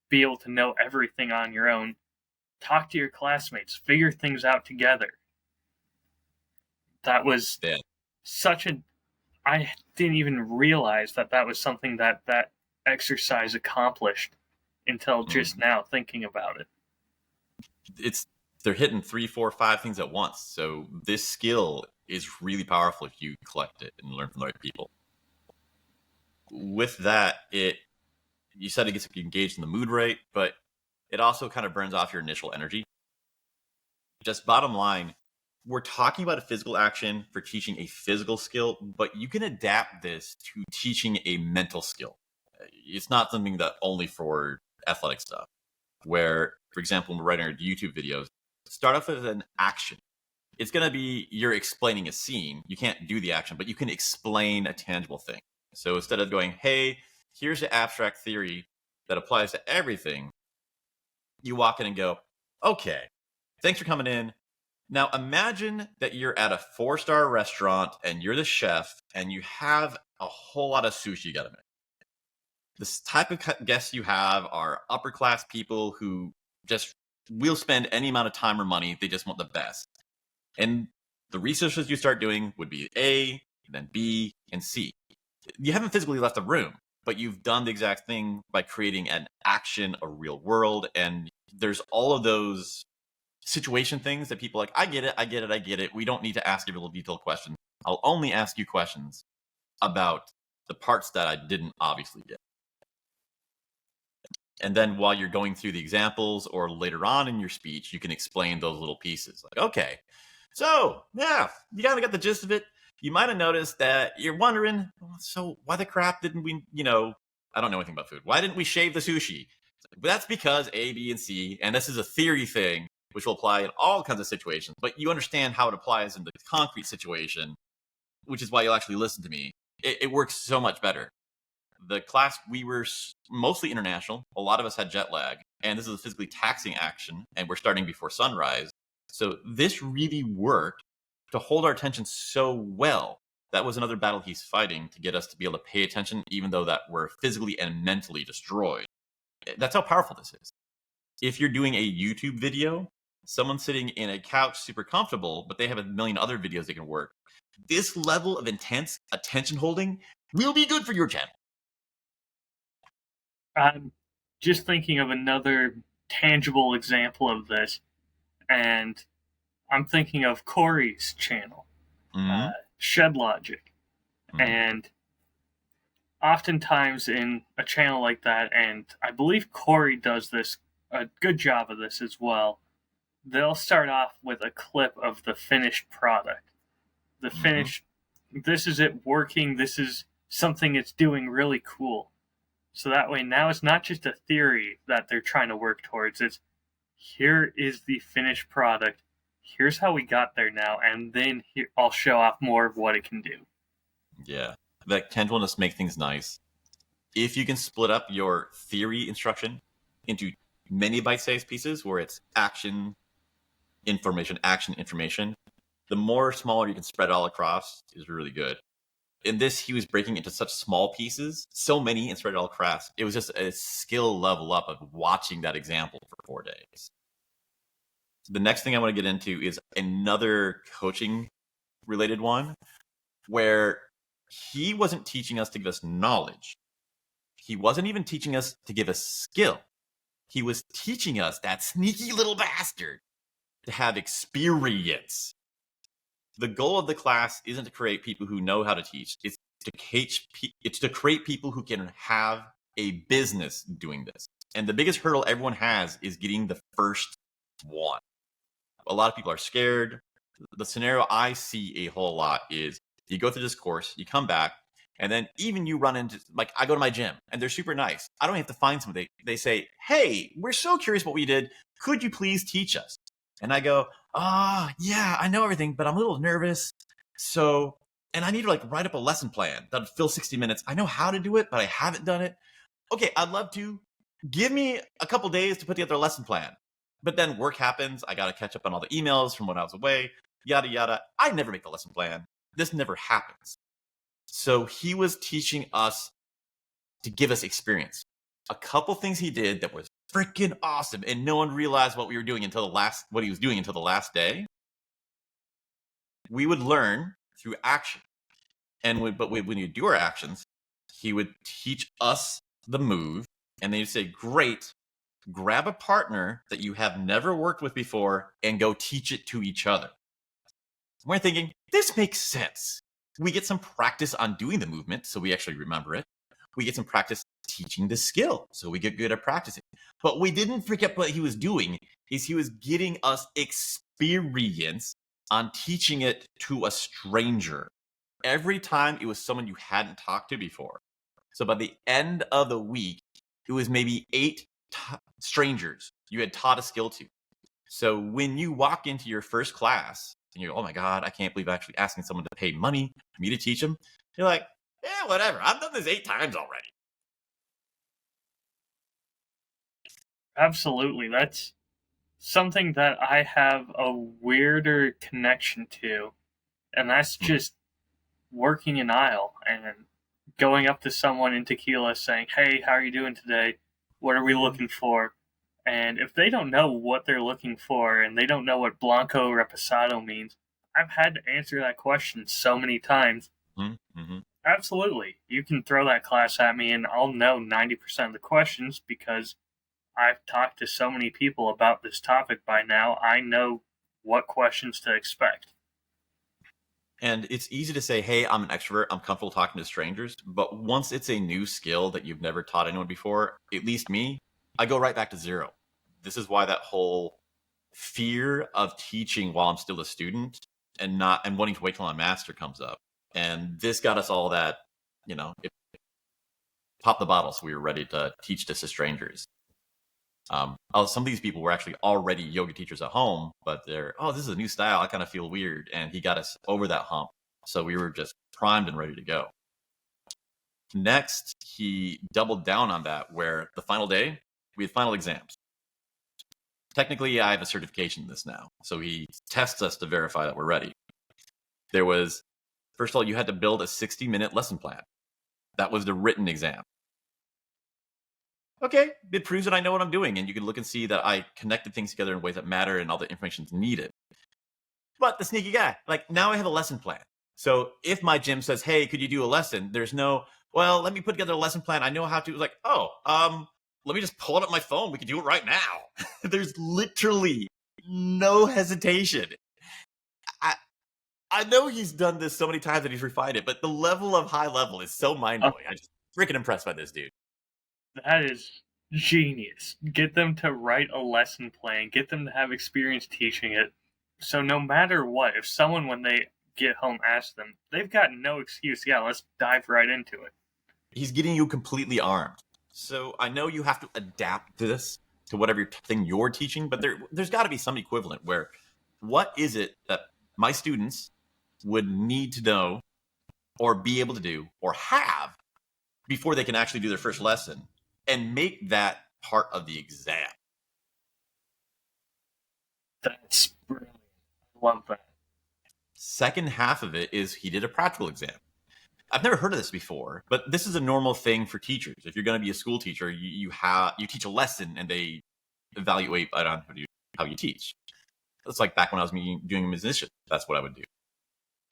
be able to know everything on your own. Talk to your classmates. Figure things out together. That was I didn't even realize that was something that exercise accomplished until just now thinking about it. They're hitting 3, 4, 5 things at once. So this skill is really powerful if you collect it and learn from the right people. With that, you said it gets you engaged in the mood right, but it also kind of burns off your initial energy. Just bottom line, we're talking about a physical action for teaching a physical skill, but you can adapt this to teaching a mental skill. It's not something that only for athletic stuff, where, for example, when we're writing our YouTube videos, start off with an action. It's going to be you're explaining a scene. You can't do the action, but you can explain a tangible thing. So instead of going, hey, here's the abstract theory that applies to everything, you walk in and go, okay, thanks for coming in. Now imagine that you're at a 4-star restaurant and you're the chef and you have a whole lot of sushi you got to make. This type of guests you have are upper class people who just will spend any amount of time or money. They just want the best. And the researches you start doing would be A, then B, and C. You haven't physically left the room, but you've done the exact thing by creating an action, a real world. And there's all of those situation things that people are like, I get it. We don't need to ask every little detailed question. I'll only ask you questions about the parts that I didn't obviously get. And then while you're going through the examples or later on in your speech, you can explain those little pieces. Like, okay, so yeah, you kind of got the gist of it. You might have noticed that you're wondering, so why the crap didn't we, I don't know anything about food. Why didn't we shave the sushi? But that's because A, B, and C, and this is a theory thing, which will apply in all kinds of situations. But you understand how it applies in the concrete situation, which is why you'll actually listen to me. It works so much better. The class, we were mostly international. A lot of us had jet lag. And this is a physically taxing action. And we're starting before sunrise. So this really worked to hold our attention so well. That was another battle he's fighting to get us to be able to pay attention, even though that we're physically and mentally destroyed. That's how powerful this is. If you're doing a YouTube video, someone sitting in a couch super comfortable, but they have a million other videos they can work. This level of intense attention holding will be good for your channel. I'm just thinking of another tangible example of this, and I'm thinking of Corey's channel, Mm-hmm. Shed Logic. Mm-hmm. And oftentimes in a channel like that, and I believe Corey does this a good job of this as well, they'll start off with a clip of the finished product. The finished, this is it working, this is something it's doing really cool. So that way now it's not just a theory that they're trying to work towards, it's here is the finished product, here's how we got there now, and then here, I'll show off more of what it can do. Yeah, that tangibleness makes things nice. If you can split up your theory instruction into many bite-sized pieces where it's action, information, the more smaller you can spread it all across is really good. In this, he was breaking into such small pieces, so many, and spread it all across. It was just a skill level up of watching that example for 4 days. The next thing I want to get into is another coaching related one where he wasn't teaching us to give us knowledge. He wasn't even teaching us to give us skill. He was teaching us, that sneaky little bastard, to have experience. The goal of the class isn't to create people who know how to teach. It's to create people who can have a business doing this. And the biggest hurdle everyone has is getting the first one. A lot of people are scared. The scenario I see a whole lot is you go through this course, you come back, and then even you run into, like, I go to my gym and they're super nice. I don't have to find somebody. They say, hey, we're so curious what we did. Could you please teach us? And I go, yeah, I know everything, but I'm a little nervous. So, and I need to like write up a lesson plan that'll fill 60 minutes. I know how to do it, but I haven't done it. Okay, I'd love to. Give me a couple days to put together a lesson plan. But then work happens. I got to catch up on all the emails from when I was away, yada, yada. I never make the lesson plan. This never happens. So he was teaching us to give us experience. A couple things he did that was freaking awesome, and no one realized what we were doing until what he was doing until the last day. We would learn through action. And when you do our actions, he would teach us the move, and then he'd say, great, grab a partner that you have never worked with before and go teach it to each other. We're thinking, this makes sense. We get some practice on doing the movement, so we actually remember it. We get some practice teaching the skill, so we get good at practicing. But we didn't forget what he was doing, is he was getting us experience on teaching it to a stranger. Every time it was someone you hadn't talked to before. So by the end of the week, it was maybe 8 strangers you had taught a skill to. So when you walk into your first class and you're, oh my God, I can't believe I'm actually asking someone to pay money for me to teach them. You're like, yeah, whatever. I've done this 8 times already. Absolutely. That's something that I have a weirder connection to, and that's just working an aisle and going up to someone in Tequila saying, hey, how are you doing today? What are we looking for? And if they don't know what they're looking for and they don't know what Blanco Reposado means, I've had to answer that question so many times. Mm-hmm. Absolutely. You can throw that class at me and I'll know 90% of the questions because I've talked to so many people about this topic by now. I know what questions to expect. And it's easy to say, hey, I'm an extrovert. I'm comfortable talking to strangers. But once it's a new skill that you've never taught anyone before, at least me, I go right back to zero. This is why that whole fear of teaching while I'm still a student and wanting to wait till I'm a master comes up. And this got us all that, pop the bottle so we were ready to teach this to strangers. Some of these people were actually already yoga teachers at home, but they're, this is a new style. I kind of feel weird. And he got us over that hump. So we were just primed and ready to go. Next, he doubled down on that where the final day, we had final exams. Technically, I have a certification in this now. So he tests us to verify that we're ready. There was, first of all, you had to build a 60-minute lesson plan. That was the written exam. Okay, it proves that I know what I'm doing, and you can look and see that I connected things together in ways that matter and all the information's needed. But the sneaky guy, now I have a lesson plan. So if my gym says, hey, could you do a lesson? There's no, well, let me put together a lesson plan. I know how to. It's like, oh, let me just pull it up my phone. We can do it right now. There's literally no hesitation. I know he's done this so many times that he's refined it, but the level of high level is so mind blowing. I'm just freaking impressed by this dude. That is genius. Get them to write a lesson plan, get them to have experience teaching it. So no matter what, if someone when they get home asks them, they've got no excuse. Yeah, let's dive right into it. He's getting you completely armed. So I know you have to adapt this to whatever thing you're teaching, but there's got to be some equivalent where what is it that my students would need to know or be able to do or have before they can actually do their first lesson and make that part of the exam. That's brilliant. I love that. Second half of it is he did a practical exam. I've never heard of this before, but this is a normal thing for teachers. If you're going to be a school teacher, you teach a lesson and they evaluate on how you teach. It's like back when I was doing a musician. That's what I would do.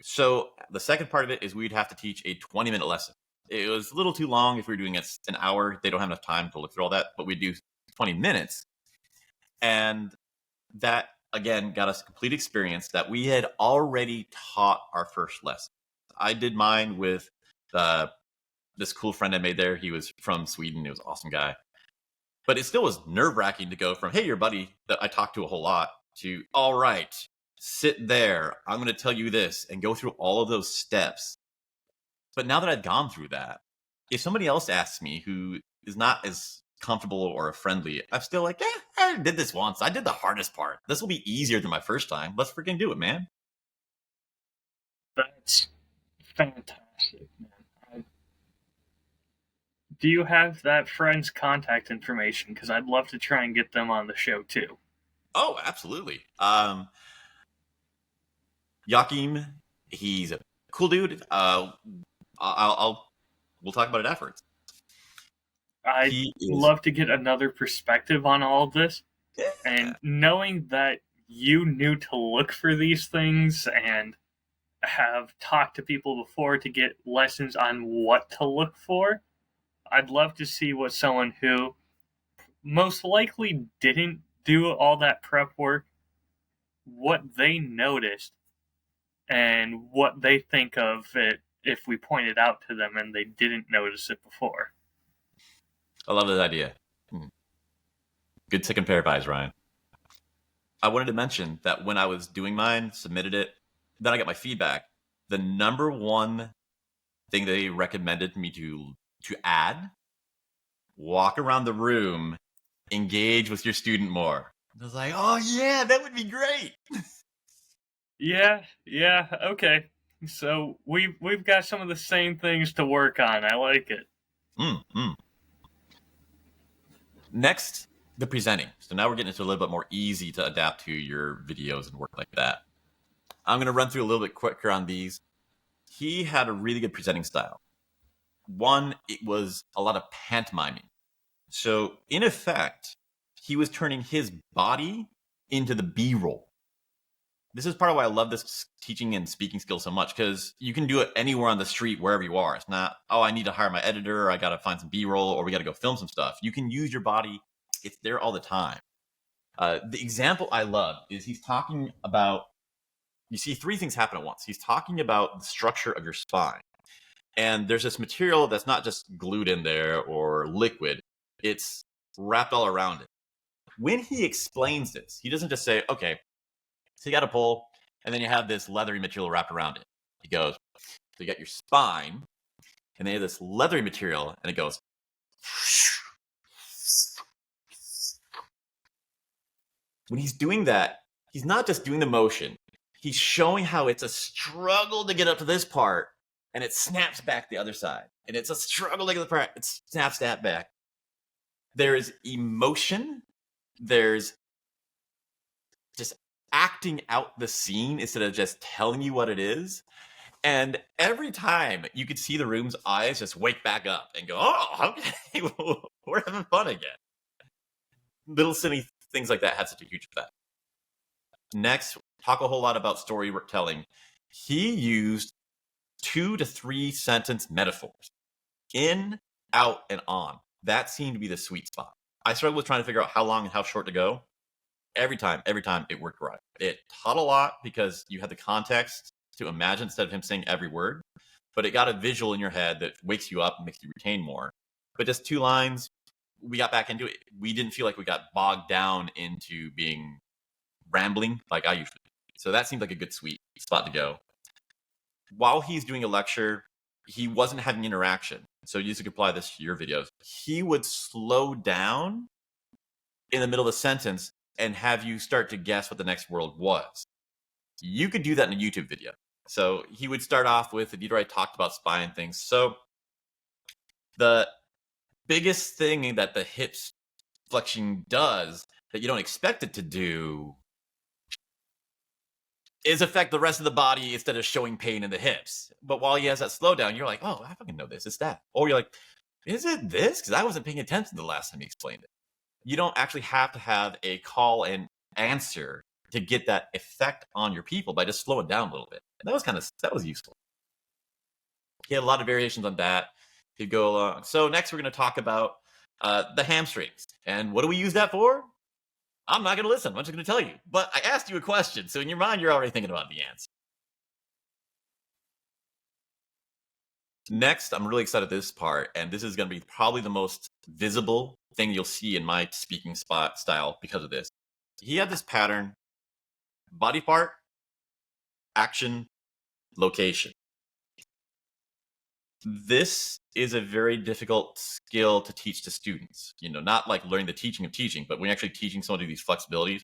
So the second part of it is we'd have to teach a 20-minute lesson. It was a little too long if we were doing it an hour. They don't have enough time to look through all that, but we do 20 minutes. And that, again, got us complete experience that we had already taught our first lesson. I did mine with this cool friend I made there. He was from Sweden. He was an awesome guy. But it still was nerve-wracking to go from, hey, your buddy that I talked to a whole lot, to, all right, sit there. I'm going to tell you this, and go through all of those steps. But now that I've gone through that, if somebody else asks me who is not as comfortable or friendly, I'm still like, yeah, I did this once. I did the hardest part. This will be easier than my first time. Let's freaking do it, man. That's fantastic, man. Do you have that friend's contact information? Because I'd love to try and get them on the show too. Oh, absolutely. Joachim, he's a cool dude. We'll talk about it afterwards. I'd love to get another perspective on all of this. Yeah. And knowing that you knew to look for these things and have talked to people before to get lessons on what to look for, I'd love to see what someone who most likely didn't do all that prep work, what they noticed and what they think of it if we pointed out to them and they didn't notice it before. I love this idea. Good second pair of eyes, Ryan. I wanted to mention that when I was doing mine, submitted it, then I got my feedback. The number one thing they recommended me to add, walk around the room, engage with your student more. I was like, oh yeah, that would be great. Yeah, okay. So we've got some of the same things to work on. I like it. Next, the presenting. So now we're getting into a little bit more easy to adapt to your videos and work like that. I'm going to run through a little bit quicker on these. He had a really good presenting style. One, it was a lot of pantomiming. So in effect, he was turning his body into the B-roll. This is part of why I love this teaching and speaking skill so much, because you can do it anywhere on the street, wherever you are. It's not, oh, I need to hire my editor, or I got to find some B-roll, or we got to go film some stuff. You can use your body. It's there all the time. The example I love is he's talking about, you see three things happen at once. He's talking about the structure of your spine. And there's this material that's not just glued in there or liquid. It's wrapped all around it. When he explains this, he doesn't just say, okay, so you got a pull, and then you have this leathery material wrapped around it. He goes, so you got your spine, and then you have this leathery material, and it goes. When he's doing that, he's not just doing the motion. He's showing how it's a struggle to get up to this part, and it snaps back the other side. And it's a struggle to get to the part, it snaps that back. There is emotion. There's just acting out the scene instead of just telling you what it is. And every time you could see the room's eyes just wake back up and go, oh, okay, we're having fun again. Little silly things like that had such a huge effect. Next, talk a whole lot about storytelling. He used 2 to 3 sentence metaphors. In, out, and on. That seemed to be the sweet spot. I struggled with trying to figure out how long and how short to go. Every time it worked right. It taught a lot because you had the context to imagine instead of him saying every word, but it got a visual in your head that wakes you up and makes you retain more. But just 2 lines, we got back into it. We didn't feel like we got bogged down into being rambling like I usually do. So that seemed like a good sweet spot to go. While he's doing a lecture, he wasn't having interaction. So you could apply this to your videos. He would slow down in the middle of a sentence and have you start to guess what the next word was. You could do that in a YouTube video. So he would start off with, and you'd already talked about spine things. So the biggest thing that the hips flexion does that you don't expect it to do is affect the rest of the body instead of showing pain in the hips. But while he has that slowdown, you're like, oh, I fucking know this. It's that. Or you're like, is it this? Because I wasn't paying attention the last time he explained it. You don't actually have to have a call and answer to get that effect on your people by just slowing down a little bit. And that was useful. He had a lot of variations on that. He'd go along. So next we're going to talk about the hamstrings. And what do we use that for? I'm not going to listen. I'm just going to tell you. But I asked you a question, so in your mind, you're already thinking about the answer. Next, I'm really excited this part, and this is going to be probably the most visible thing you'll see in my speaking style because of this. He had this pattern, body part, action, location. This is a very difficult skill to teach to students. Not like learning the teaching of teaching, but when you're actually teaching somebody these flexibilities,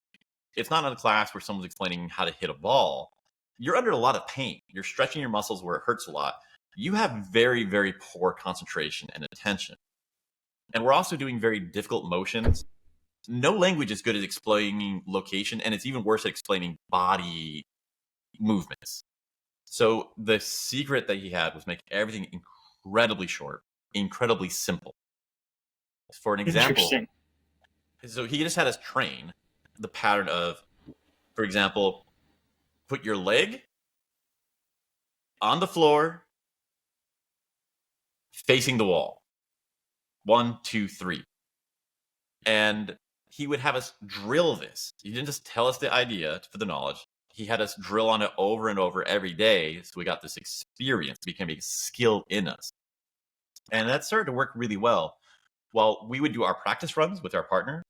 it's not in a class where someone's explaining how to hit a ball. You're under a lot of pain. You're stretching your muscles where it hurts a lot. You have very, very poor concentration and attention. And we're also doing very difficult motions. No language is good at explaining location, and it's even worse at explaining body movements. So the secret that he had was make everything incredibly short, incredibly simple. For an example, so he just had us train the pattern of, for example, put your leg on the floor facing the wall. 1, 2, 3. And he would have us drill this. He didn't just tell us the idea for the knowledge. He had us drill on it over and over every day. So we got this experience, became a skill in us. And that started to work really well. While we would do our practice runs with our partner,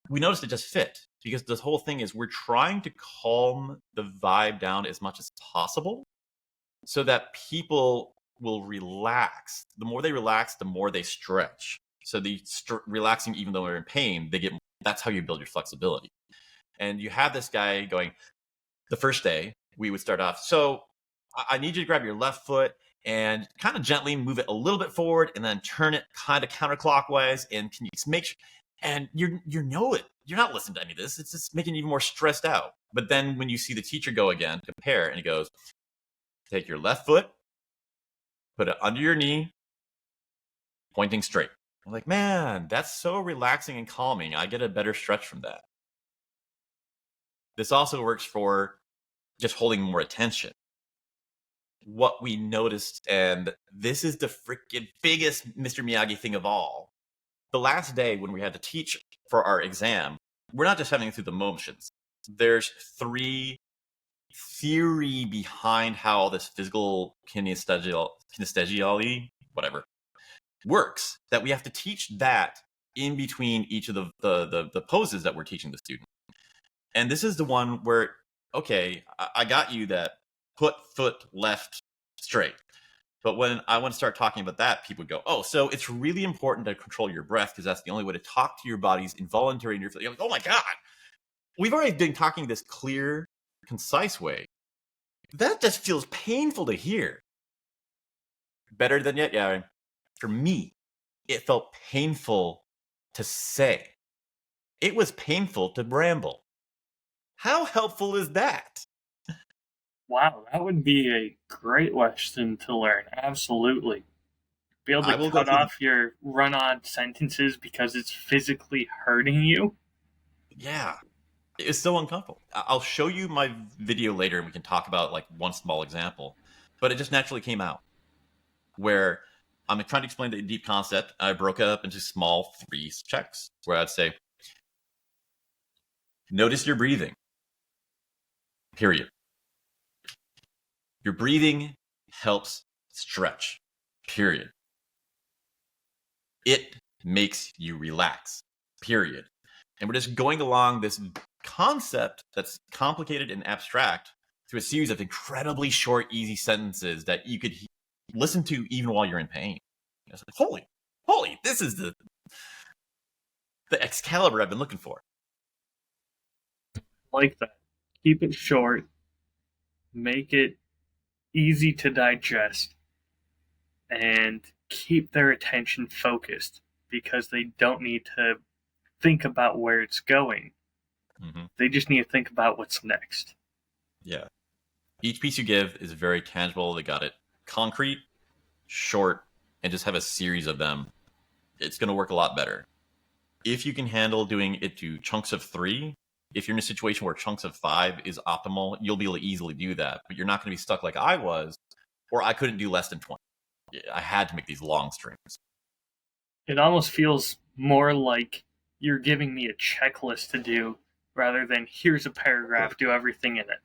we noticed it just fit. Because this whole thing is we're trying to calm the vibe down as much as possible so that people will relax. The more they relax, the more they stretch. So the relaxing, even though they're in pain, that's how you build your flexibility. And you have this guy going, the first day, we would start off, so I need you to grab your left foot and kind of gently move it a little bit forward and then turn it kind of counterclockwise. And can you just make sure, and you're not listening to any of this. It's just making you even more stressed out. But then when you see the teacher go again, compare, and he goes, take your left foot, put it under your knee, pointing straight. I'm like, man, that's so relaxing and calming. I get a better stretch from that. This also works for just holding more attention. What we noticed, and this is the freaking biggest Mr. Miyagi thing of all. The last day when we had to teach for our exam, we're not just having it through the motions. There's 3 theory behind how all this physical kinesthesiology, whatever, works, that we have to teach that in between each of the poses that we're teaching the student. And this is the one where, okay, I got you that put foot left straight. But when I want to start talking about that, people go, oh, so it's really important to control your breath because that's the only way to talk to your body's involuntary and you're like, oh my God, we've already been talking this clear, concise way. That just feels painful to hear. Better than yet, yeah. For me, it felt painful to say. It was painful to ramble. How helpful is that? Wow, that would be a great lesson to learn. Absolutely. Be able to cut off your run-on sentences because it's physically hurting you. Yeah. It's so uncomfortable. I'll show you my video later and we can talk about like one small example. but it just naturally came out where I'm trying to explain the deep concept. I broke it up into small 3 checks where I'd say, notice your breathing, period. Your breathing helps stretch, period. It makes you relax, period. And we're just going along this concept that's complicated and abstract through a series of incredibly short, easy sentences that you could listen to even while you're in pain. It's like, holy, this is the Excalibur I've been looking for. Like that. Keep it short. Make it easy to digest. And keep their attention focused because they don't need to think about where it's going. Mm-hmm. They just need to think about what's next. Yeah. Each piece you give is very tangible. They got it concrete, short, and just have a series of them. It's going to work a lot better. If you can handle doing it to chunks of 3, if you're in a situation where chunks of 5 is optimal, you'll be able to easily do that. But you're not going to be stuck like I was, or I couldn't do less than 20. I had to make these long streams. It almost feels more like you're giving me a checklist to do rather than here's a paragraph, do everything in it.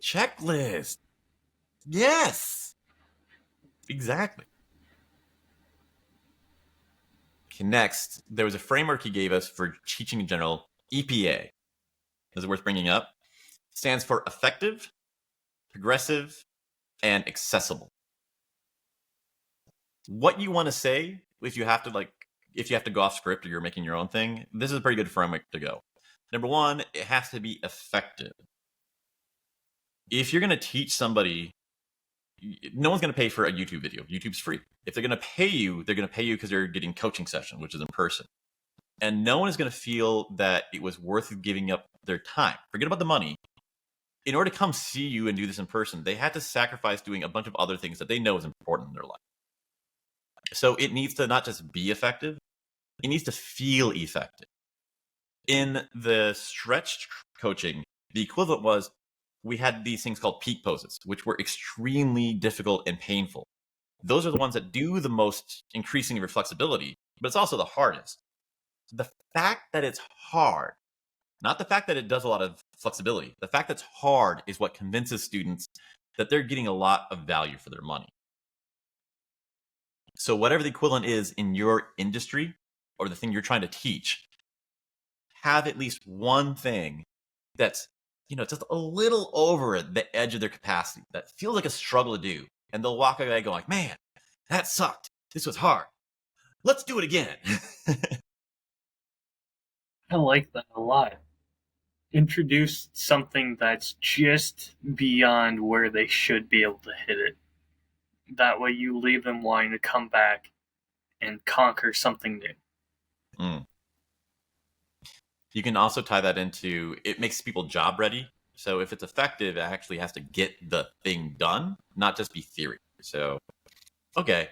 Checklist. Yes. Exactly. Okay, next, there was a framework he gave us for teaching in general. EPA. Is it worth bringing up? Stands for effective, progressive, and accessible. What you want to say if you have to go off script or you're making your own thing, this is a pretty good framework to go. Number 1, it has to be effective. If you're going to teach somebody, no one's going to pay for a YouTube video. YouTube's free. If they're going to pay you, they're going to pay you because they're getting coaching session, which is in person. And no one is going to feel that it was worth giving up their time. Forget about the money. In order to come see you and do this in person, they had to sacrifice doing a bunch of other things that they know is important in their life. So it needs to not just be effective, it needs to feel effective. In the stretch coaching, the equivalent was we had these things called peak poses, which were extremely difficult and painful. Those are the ones that do the most increasing of your flexibility, but it's also the hardest. The fact that it's hard, not the fact that it does a lot of flexibility, the fact that it's hard is what convinces students that they're getting a lot of value for their money. So whatever the equivalent is in your industry or the thing you're trying to teach, have at least one thing that's, just a little over the edge of their capacity that feels like a struggle to do. And they'll walk away going like, man, that sucked. This was hard. Let's do it again. I like that a lot. Introduce something that's just beyond where they should be able to hit it. That way you leave them wanting to come back and conquer something new. You can also tie that into, it makes people job ready. So if it's effective, it actually has to get the thing done, not just be theory. So, okay,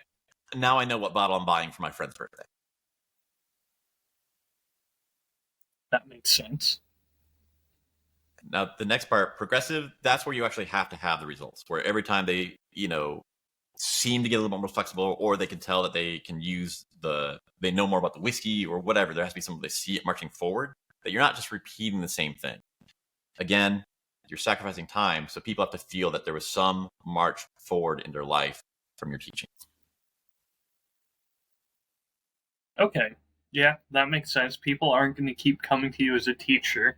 now I know what bottle I'm buying for my friend's birthday. That makes sense. Now, the next part, progressive, that's where you actually have to have the results, where every time they, seem to get a little more flexible, or they can tell that they can use they know more about the whiskey or whatever. There has to be something they see it marching forward, that you're not just repeating the same thing. Again, you're sacrificing time, so people have to feel that there was some march forward in their life from your teaching. Okay. Yeah, that makes sense. People aren't going to keep coming to you as a teacher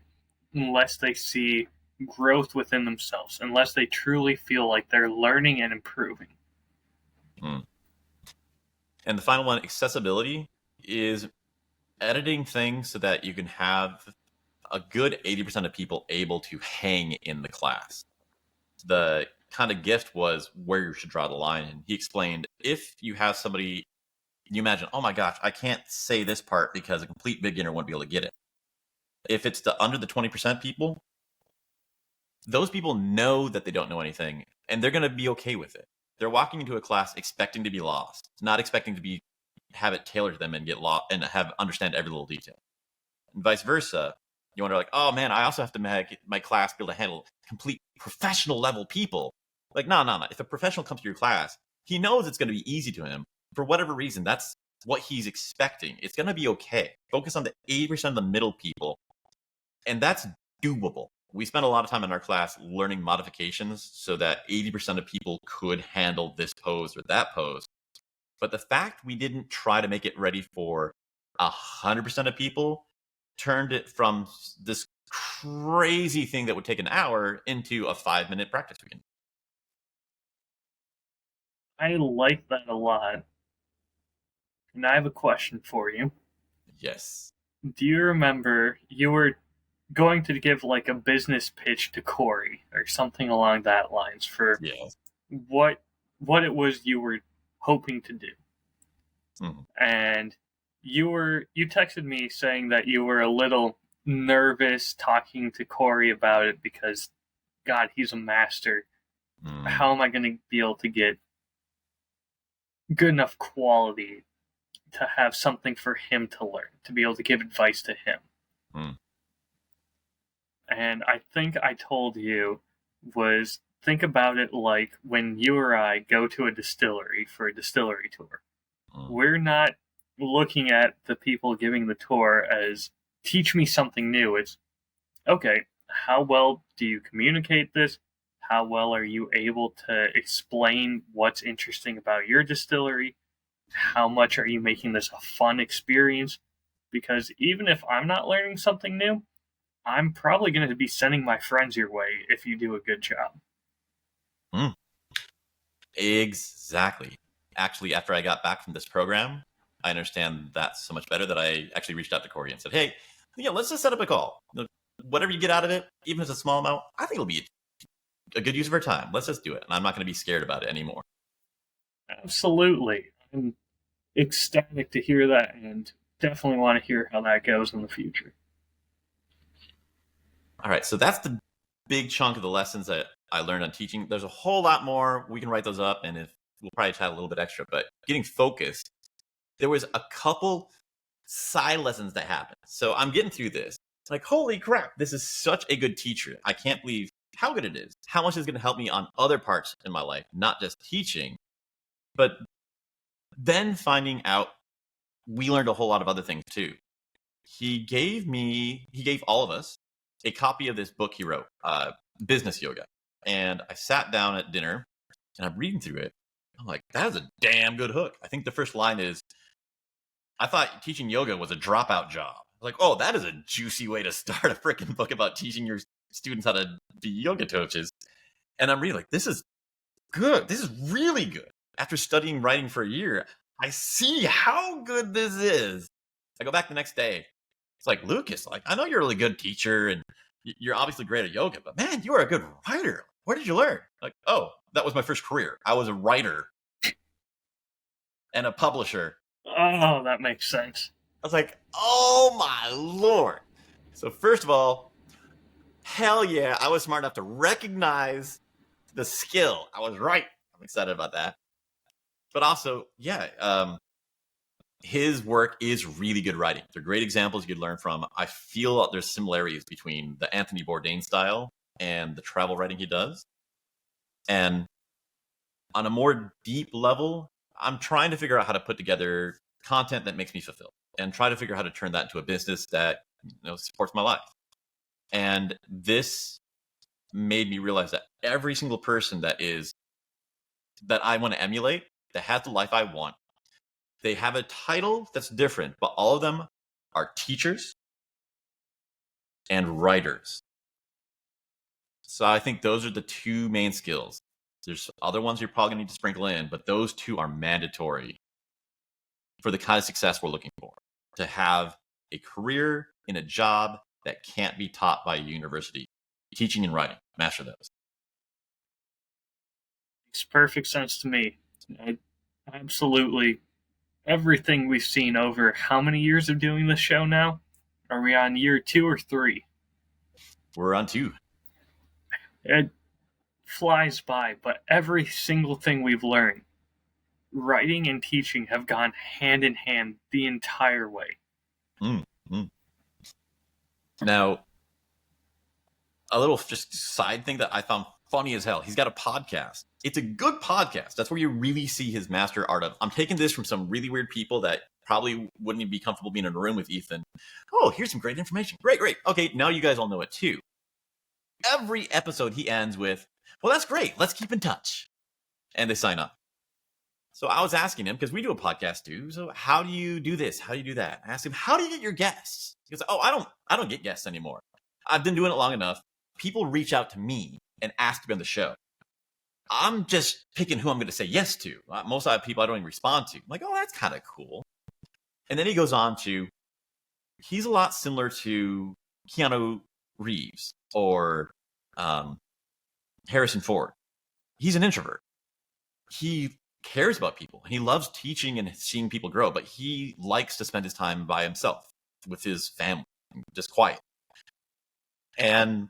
unless they see growth within themselves, unless they truly feel like they're learning and improving. And the final one, accessibility, is editing things so that you can have a good 80% of people able to hang in the class. The kind of gift was where you should draw the line. And he explained, if you have somebody, you imagine, oh my gosh, I can't say this part because a complete beginner won't be able to get it. If it's under the 20% people, those people know that they don't know anything, and they're going to be okay with it. They're walking into a class expecting to be lost, not expecting to have it tailored to them and get lost and understand every little detail. And vice versa, you wonder like, oh man, I also have to make my class be able to handle complete professional level people. Like, no. If a professional comes to your class, he knows it's going to be easy to him. For whatever reason, that's what he's expecting. It's going to be okay. Focus on the 80% of the middle people. And that's doable. We spent a lot of time in our class learning modifications so that 80% of people could handle this pose or that pose. But the fact we didn't try to make it ready for 100% of people turned it from this crazy thing that would take an hour into a 5-minute practice weekend. I like that a lot. And I have a question for you. Yes. Do you remember you were going to give like a business pitch to Corey or something along that lines for what it was you were hoping to do? Mm-hmm. And you texted me saying that you were a little nervous talking to Corey about it because, God, he's a master. How am I going to be able to get good enough quality to have something for him to learn, to be able to give advice to him? And I think I told you was think about it like when you or I go to a distillery for a distillery tour. We're not looking at the people giving the tour as teach me something new. It's okay, how well do you communicate this? How well are you able to explain what's interesting about your distillery? How much are you making this a fun experience? Because even if I'm not learning something new, I'm probably going to be sending my friends your way if you do a good job. Exactly. Actually, after I got back from this program, I understand that so much better that I actually reached out to Corey and said, hey, let's just set up a call. Whatever you get out of it, even if it's a small amount, I think it'll be a good use of our time. Let's just do it. And I'm not going to be scared about it anymore. Absolutely. I'm ecstatic to hear that and definitely want to hear how that goes in the future. All right. So that's the big chunk of the lessons that I learned on teaching. There's a whole lot more. We can write those up, and we'll probably chat a little bit extra, but getting focused, there was a couple side lessons that happened. So I'm getting through this. It's like, holy crap, this is such a good teacher. I can't believe how good it is. How much is going to help me on other parts in my life, not just teaching. But then finding out we learned a whole lot of other things too. He gave all of us a copy of this book he wrote, Business Yoga. And I sat down at dinner and I'm reading through it. I'm like, that is a damn good hook. I think the first line is, I thought teaching yoga was a dropout job. I was like, oh, that is a juicy way to start a freaking book about teaching your students how to be yoga coaches. And I'm reading like, this is good. This is really good. After studying writing for a year, I see how good this is. I go back the next day. It's like, Lucas, like, I know you're a really good teacher and you're obviously great at yoga, but man, you are a good writer. Where did you learn? Like, oh, that was my first career. I was a writer and a publisher. Oh, that makes sense. I was like, oh my Lord. So first of all, hell yeah, I was smart enough to recognize the skill. I was right. I'm excited about that. But also, his work is really good writing. They're great examples you could learn from. I feel there's similarities between the Anthony Bourdain style and the travel writing he does. And on a more deep level, I'm trying to figure out how to put together content that makes me fulfilled and try to figure out how to turn that into a business that supports my life. And this made me realize that every single person that I want to emulate, that has the life I want, they have a title that's different, but all of them are teachers and writers. So I think those are the two main skills. There's other ones you're probably going to need to sprinkle in, but those two are mandatory for the kind of success we're looking for. To have a career in a job that can't be taught by a university. Teaching and writing. Master those. Makes perfect sense to me. Absolutely. Everything we've seen over how many years of doing this show now? Are we on year 2 or 3? We're on 2. It flies by, but every single thing we've learned, writing and teaching have gone hand in hand the entire way. Now, a little just side thing that I found funny as hell. He's got a podcast. It's a good podcast. That's where you really see his master art of, I'm taking this from some really weird people that probably wouldn't even be comfortable being in a room with Ethan. Oh, here's some great information. Great. Okay, now you guys all know it too. Every episode he ends with, well, that's great. Let's keep in touch. And they sign up. So I was asking him, because we do a podcast too. So how do you do this? How do you do that? I asked him, how do you get your guests? He goes, oh, I don't get guests anymore. I've been doing it long enough. People reach out to me and ask to be on the show. I'm just picking who I'm going to say yes to. Most of the people I don't even respond to. I'm like, oh, that's kind of cool. And then he goes on to, he's a lot similar to Keanu Reeves or Harrison Ford. He's an introvert. He cares about people and he loves teaching and seeing people grow, but he likes to spend his time by himself with his family, just quiet. And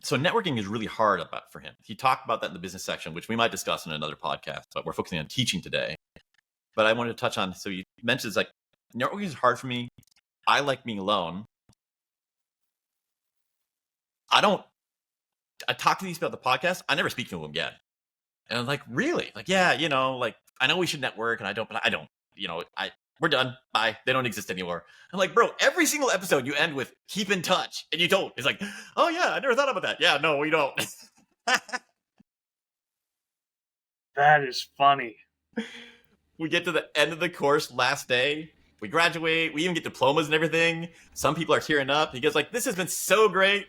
so networking is really hard for him. He talked about that in the business section, which we might discuss in another podcast, but we're focusing on teaching today. But I wanted to touch on, so you mentioned it's like, networking is hard for me. I like being alone. I talk to these people about the podcast. I never speak to them again. And I'm like, really? Like, yeah, like, I know we should network and I don't, we're done. Bye. They don't exist anymore. I'm like, bro, every single episode you end with keep in touch and you don't. It's like, oh yeah, I never thought about that. Yeah, no, we don't. That is funny. We get to the end of the course last day. We graduate. We even get diplomas and everything. Some people are tearing up. He goes like, this has been so great.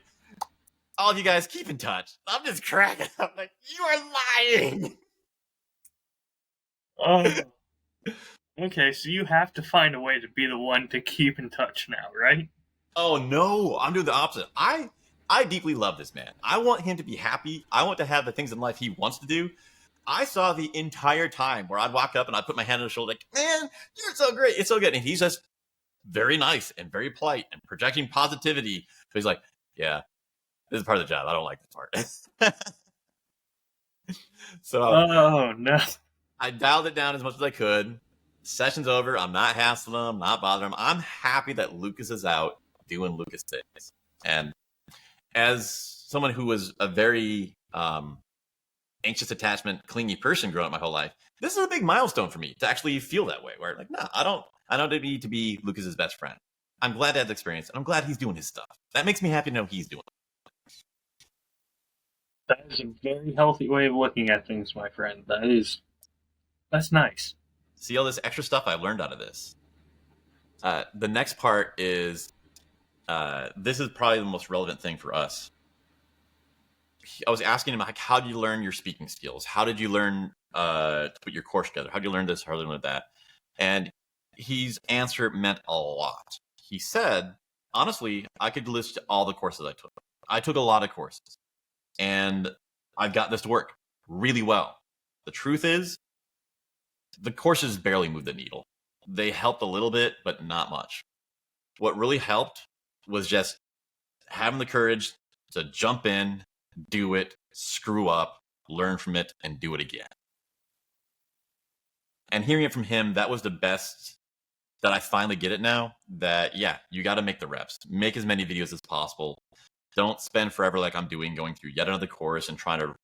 All of you guys keep in touch. I'm just cracking up. Like, you are lying. Oh. Okay, so you have to find a way to be the one to keep in touch now, right? Oh no, I'm doing the opposite. I deeply love this man. I want him to be happy. I want to have the things in life he wants to do. I saw the entire time where I'd walk up and I'd put my hand on his shoulder like, man, you're so great. It's so good. And he's just very nice and very polite and projecting positivity. So he's like, yeah, this is part of the job. I don't like this part. So oh no. I dialed it down as much as I could. Session's over. I'm not hassling him, not bothering him. I'm happy that Lucas is out doing Lucas things. And as someone who was a very anxious attachment, clingy person growing up my whole life, this is a big milestone for me to actually feel that way. Where like, no, I don't need to be Lucas's best friend. I'm glad to have the experience, and I'm glad he's doing his stuff. That makes me happy to know he's doing it. That is a very healthy way of looking at things, my friend. That's nice. See all this extra stuff I learned out of this. The next part is, this is probably the most relevant thing for us. I was asking him, like, how did you learn your speaking skills? How did you learn to put your course together? How did you learn this? How did you learn that? And his answer meant a lot. He said, honestly, I could list all the courses I took. I took a lot of courses, and I've got this to work really well. The truth is, the courses barely moved the needle. They helped a little bit, but not much. What really helped was just having the courage to jump in, do it, screw up, learn from it, and do it again. And hearing it from him, that was the best that I finally get it now. That, yeah, you got to make the reps. Make as many videos as possible. Don't spend forever like I'm doing, going through yet another course and trying to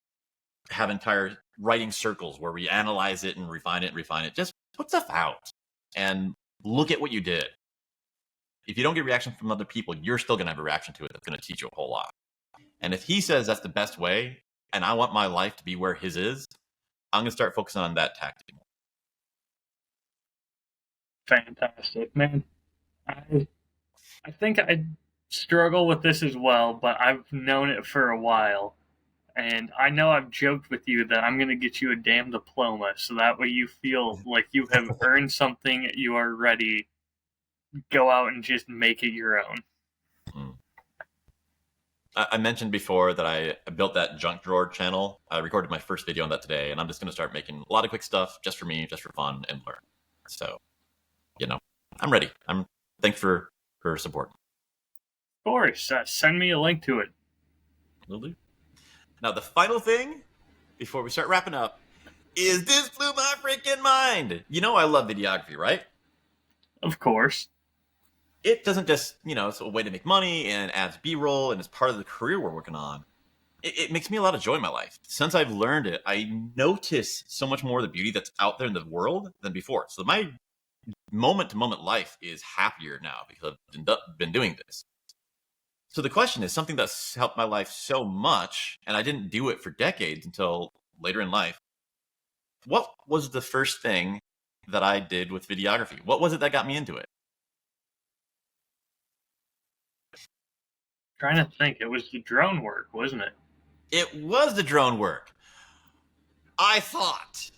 have entire writing circles where we analyze it and refine it. Just put stuff out and look at what you did. If you don't get reaction from other people, you're still going to have a reaction to it that's going to teach you a whole lot. And if he says that's the best way, and I want my life to be where his is, I'm going to start focusing on that tactic. Fantastic, man. I think I struggle with this as well, but I've known it for a while. And I know I've joked with you that I'm going to get you a damn diploma, so that way you feel like you have earned something, you are ready. Go out and just make it your own. I mentioned before that I built that junk drawer channel. I recorded my first video on that today, and I'm just going to start making a lot of quick stuff just for me, just for fun and learn. So, I'm ready. Thanks for support. Of course. Send me a link to it. Will do. Now, the final thing, before we start wrapping up, is this blew my freaking mind. I love videography, right? Of course. It doesn't just, it's a way to make money and adds B-roll and it's part of the career we're working on. it makes me a lot of joy in my life. Since I've learned it, I notice so much more of the beauty that's out there in the world than before. So my moment to moment life is happier now because I've been doing this. So the question is something that's helped my life so much, and I didn't do it for decades until later in life. What was the first thing that I did with videography? What was it that got me into it? Trying to think. It was the drone work, wasn't it? It was the drone work. I thought.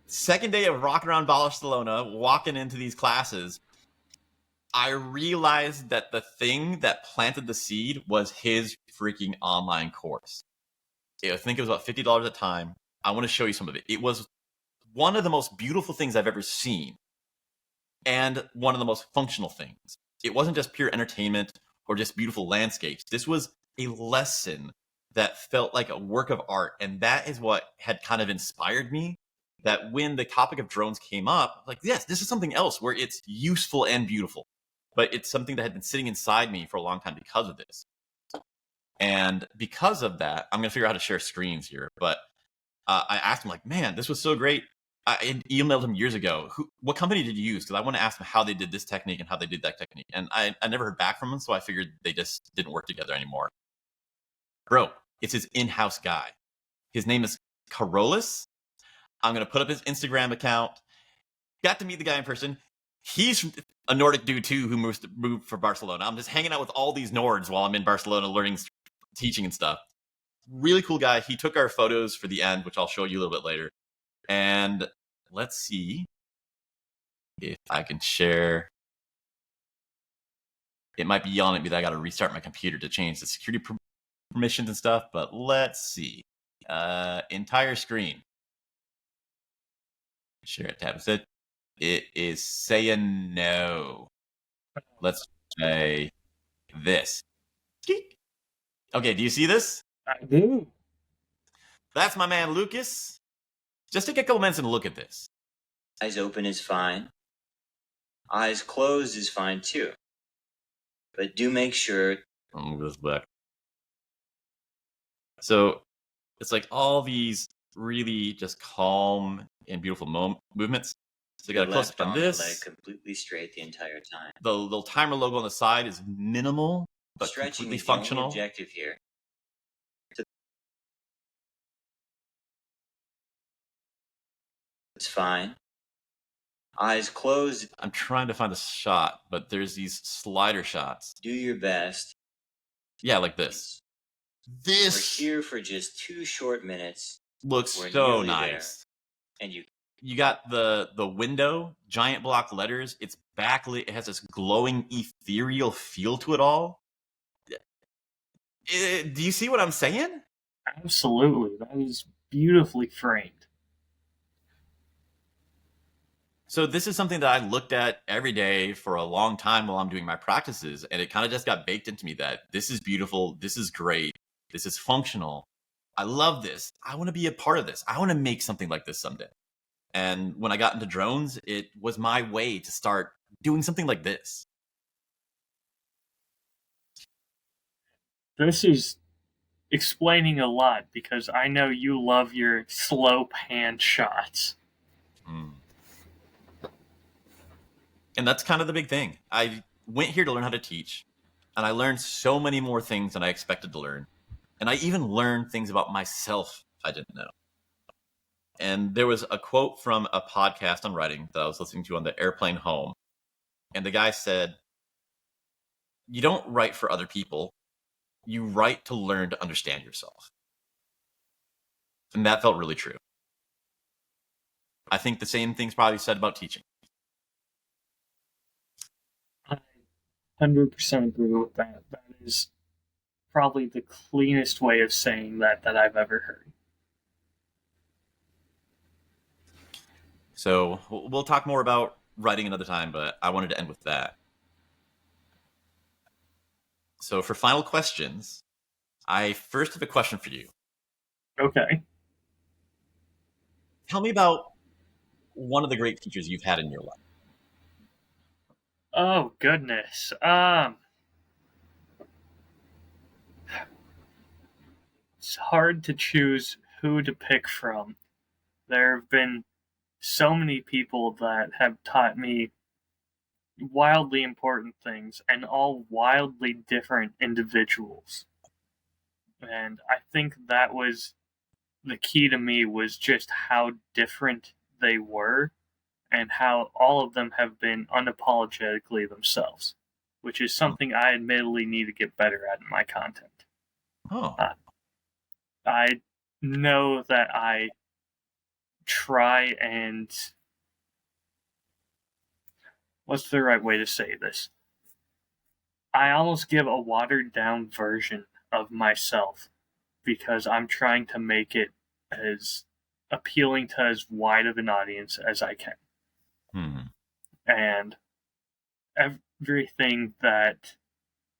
Second day of rocking around Barcelona, walking into these classes, I realized that the thing that planted the seed was his freaking online course. I think it was about $50 a time. I want to show you some of it. It was one of the most beautiful things I've ever seen and one of the most functional things. It wasn't just pure entertainment or just beautiful landscapes. This was a lesson that felt like a work of art. And that is what had kind of inspired me, that when the topic of drones came up, like, yes, this is something else where it's useful and beautiful. But it's something that had been sitting inside me for a long time because of this. And because of that, I'm going to figure out how to share screens here. But I asked him, like, man, this was so great. I emailed him years ago. What company did you use? Because I want to ask them how they did this technique and how they did that technique. And I never heard back from them, so I figured they just didn't work together anymore. Bro, it's his in-house guy. His name is Carolus. I'm going to put up his Instagram account. Got to meet the guy in person. He's a Nordic dude, too, who moved for Barcelona. I'm just hanging out with all these Nords while I'm in Barcelona learning, teaching and stuff. Really cool guy. He took our photos for the end, which I'll show you a little bit later. And let's see if I can share. It might be yelling at me that I got to restart my computer to change the security permissions and stuff, but let's see. Entire screen. Share it tab. It is saying no. Let's say this. Okay, do you see this? I do. That's my man Lucas. Just take a couple minutes and look at this. Eyes open is fine. Eyes closed is fine too. But do make sure. I'll move this back. So it's like all these really just calm and beautiful movements. So you got a close up on this. Leg completely straight the entire time. The little timer logo on the side is minimal, but Stretching completely is functional. The only objective here. It's fine. Eyes closed. I'm trying to find a shot, but there's these slider shots. Do your best. Yeah, like this. This We're here for just 2 short minutes. looks so nice. And you got the window, giant block letters. It's backlit. It has this glowing, ethereal feel to it all. Do you see what I'm saying? Absolutely. That is beautifully framed. So this is something that I looked at every day for a long time while I'm doing my practices, and it kind of just got baked into me that this is beautiful, this is great, this is functional. I love this. I want to be a part of this. I want to make something like this someday. And when I got into drones, it was my way to start doing something like this. This is explaining a lot because I know you love your slow pan shots. And that's kind of the big thing. I went here to learn how to teach, and I learned so many more things than I expected to learn. And I even learned things about myself I didn't know. And there was a quote from a podcast on writing that I was listening to on the airplane home. And the guy said, you don't write for other people. You write to learn to understand yourself. And that felt really true. I think the same thing's probably said about teaching. I 100% agree with that. That is probably the cleanest way of saying that I've ever heard. So we'll talk more about writing another time, but I wanted to end with that. So for final questions, I first have a question for you. Okay. Tell me about one of the great teachers you've had in your life. Oh, goodness. it's hard to choose who to pick from. There have been so many people that have taught me wildly important things, and all wildly different individuals. And I think that was the key to me, was just how different they were and how all of them have been unapologetically themselves, which is something I admittedly need to get better at in my content. Oh. I know that I try and, what's the right way to say this? I almost give a watered down version of myself because I'm trying to make it as appealing to as wide of an audience as I can. And everything that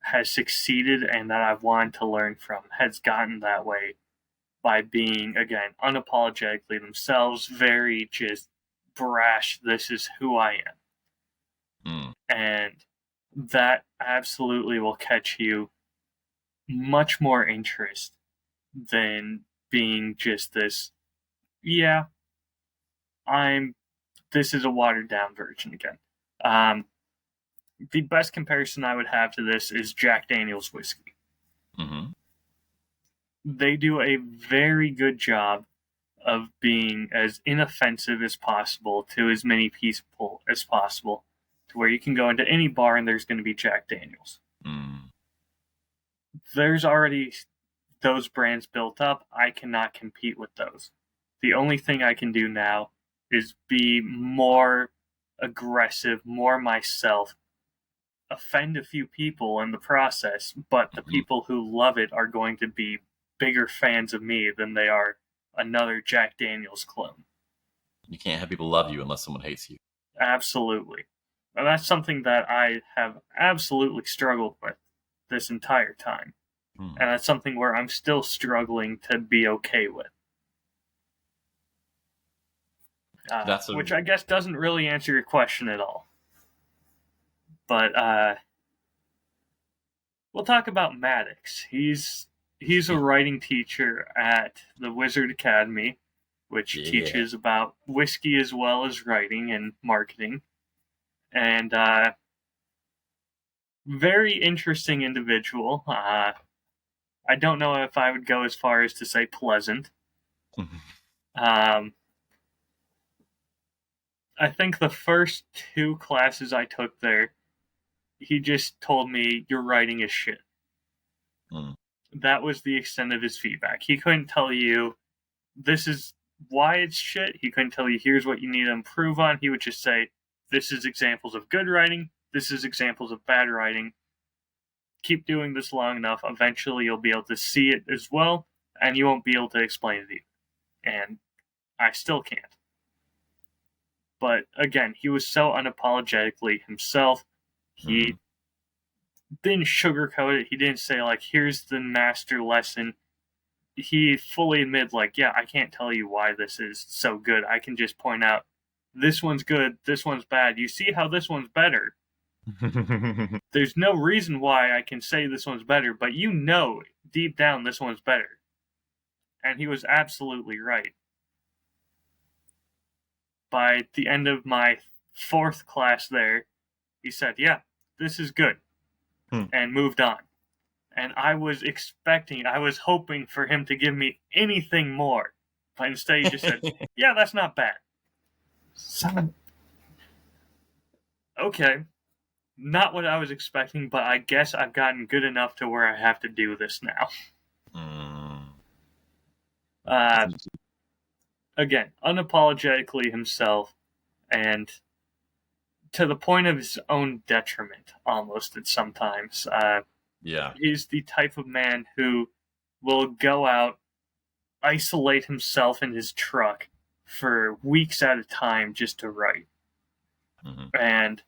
has succeeded and that I've wanted to learn from has gotten that way by being, again, unapologetically themselves, very just brash, this is who I am. And that absolutely will catch you much more interest than being just this, yeah, this is a watered down version again. The best comparison I would have to this is Jack Daniel's whiskey. They do a very good job of being as inoffensive as possible to as many people as possible, to where you can go into any bar and there's going to be Jack Daniel's. There's already those brands built up. I cannot compete with those. The only thing I can do now is be more aggressive, more myself, offend a few people in the process, but the people who love it are going to be bigger fans of me than they are another Jack Daniel's clone. You can't have people love you unless someone hates you. Absolutely. And that's something that I have absolutely struggled with this entire time. And that's something where I'm still struggling to be okay with. Which I guess doesn't really answer your question at all. But we'll talk about Maddox. He's a writing teacher at the Wizard Academy, which teaches about whiskey as well as writing and marketing. And very interesting individual. I don't know if I would go as far as to say pleasant. I think the first 2 classes I took there, he just told me, your writing is shit. That was the extent of his feedback. He couldn't tell you, this is why it's shit. He couldn't tell you, here's what you need to improve on. He would just say, this is examples of good writing. This is examples of bad writing. Keep doing this long enough. Eventually you'll be able to see it as well, and you won't be able to explain it either. And I still can't. But again, he was so unapologetically himself. He didn't sugarcoat it. He didn't say, like, here's the master lesson. He fully admitted, like, yeah, I can't tell you why this is so good. I can just point out, this one's good, this one's bad. You see how this one's better. There's no reason why I can say this one's better, but you know deep down this one's better. And he was absolutely right. By the end of my 4th class there, he said, yeah, this is good, and moved on. And I was hoping for him to give me anything more. But instead he just said, yeah, that's not bad. Okay. Not what I was expecting, but I guess I've gotten good enough to where I have to do this now. Again, unapologetically himself, and to the point of his own detriment, almost at sometimes. He's the type of man who will go out, isolate himself in his truck for weeks at a time just to write. And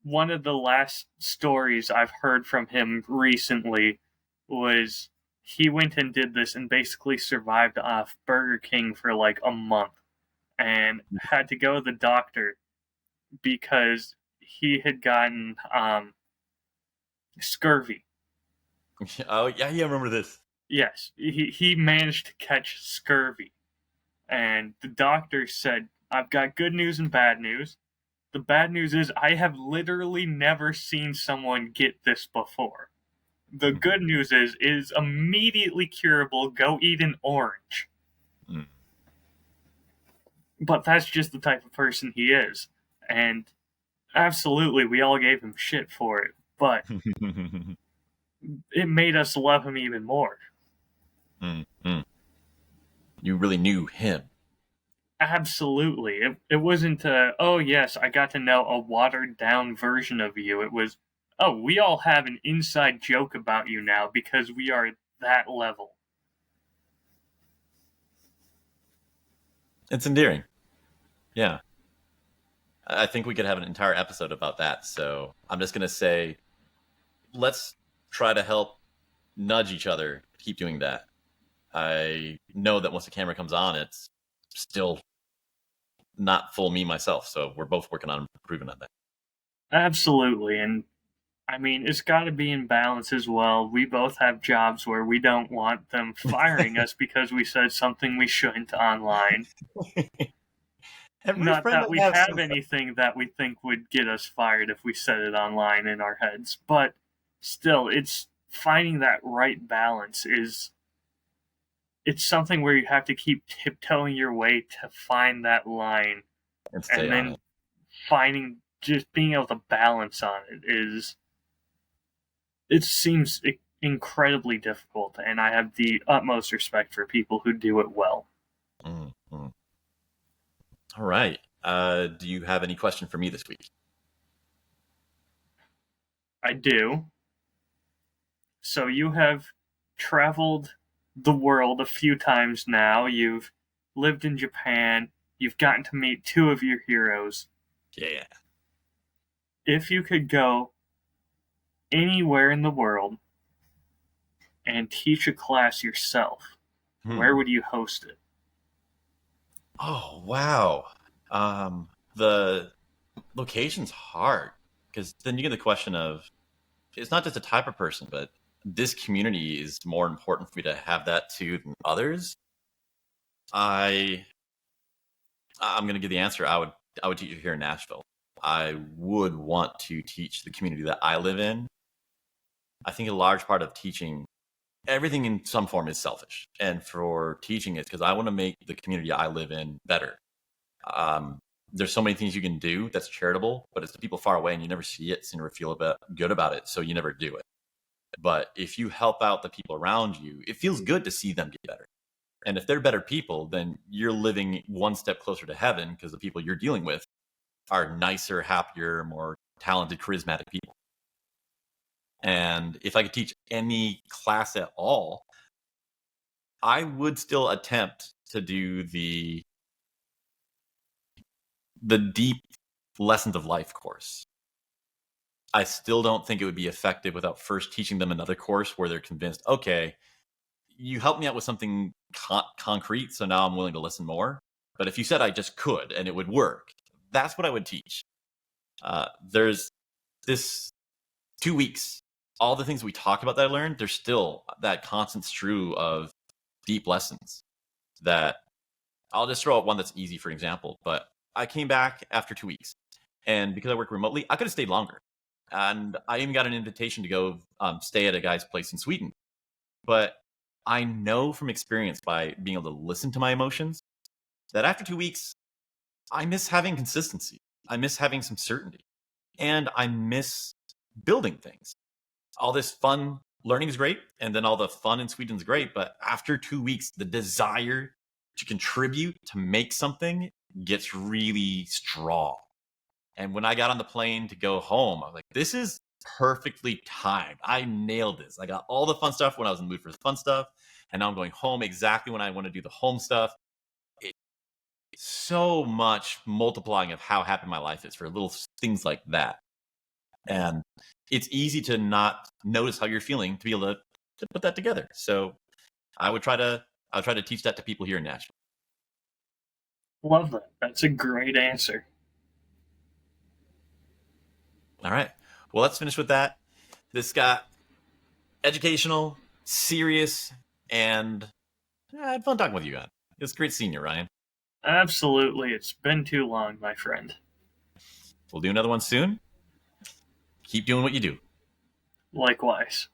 one of the last stories I've heard from him recently was he went and did this and basically survived off Burger King for like a month and had to go to the doctor because he had gotten scurvy. Oh, yeah, I remember this. Yes, he managed to catch scurvy. And the doctor said, I've got good news and bad news. The bad news is I have literally never seen someone get this before. The good news is it is immediately curable. Go eat an orange. Mm. But that's just the type of person he is. And absolutely, we all gave him shit for it. But it made us love him even more. You really knew him. Absolutely. It wasn't, oh, yes, I got to know a watered down version of you. It was, oh, we all have an inside joke about you now because we are at that level. It's endearing. Yeah. I think we could have an entire episode about that. So I'm just going to say, let's try to help nudge each other to keep doing that. I know that once the camera comes on, it's still not full me myself. So we're both working on improving on that. Absolutely. And I mean, it's got to be in balance as well. We both have jobs where we don't want them firing us because we said something we shouldn't online. Not that we have anything that we think would get us fired if we said it online in our heads, but still, it's finding that right balance is. It's something where you have to keep tiptoeing your way to find that line, and stay and on then it. finding just being able to balance on it is. It seems incredibly difficult, and I have the utmost respect for people who do it well. Mm-hmm. All right. Do you have any question for me this week? I do. So you have traveled the world a few times now. You've lived in Japan. You've gotten to meet two of your heroes. Yeah. If you could go anywhere in the world and teach a class yourself, where would you host it? Oh, wow. The location's hard because then you get the question of it's not just a type of person, but this community is more important for me to have that too than others. I'm going to give the answer. I would teach it here in Nashville. I would want to teach the community that I live in. I think a large part of teaching everything in some form is selfish, and for teaching it's because I want to make the community I live in better. There's so many things you can do that's charitable, but it's the people far away and you never see it, so you never feel good about it, so you never do it. But if you help out the people around you, it feels good to see them get better. And if they're better people, then you're living one step closer to heaven because the people you're dealing with are nicer, happier, more talented, charismatic people. And if I could teach any class at all, I would still attempt to do the deep lessons of life course. I still don't think it would be effective without first teaching them another course where they're convinced, okay, you helped me out with something concrete, so now I'm willing to listen more. But if you said I just could and it would work, that's what I would teach. There's this 2 weeks, all the things we talk about that I learned, there's still that constant strew of deep lessons that I'll just throw out one that's easy for example. But I came back after 2 weeks, and because I work remotely, I could have stayed longer. And I even got an invitation to go stay at a guy's place in Sweden. But I know from experience by being able to listen to my emotions that after 2 weeks, I miss having consistency. I miss having some certainty. And I miss building things. All this fun learning is great. And then all the fun in Sweden is great. But after 2 weeks, the desire to contribute, to make something gets really strong. And when I got on the plane to go home, I was like, this is perfectly timed. I nailed this. I got all the fun stuff when I was in the mood for the fun stuff. And now I'm going home exactly when I want to do the home stuff. It's so much multiplying of how happy my life is for little things like that. And it's easy to not notice how you're feeling to be able to put that together. So I'll try to teach that to people here in Nashville. Love that. That's a great answer. All right. Well, let's finish with that. This got educational, serious, And I had fun talking with you, guys. It was great seeing you, Ryan. Absolutely. It's been too long, my friend. We'll do another one soon. Keep doing what you do. Likewise.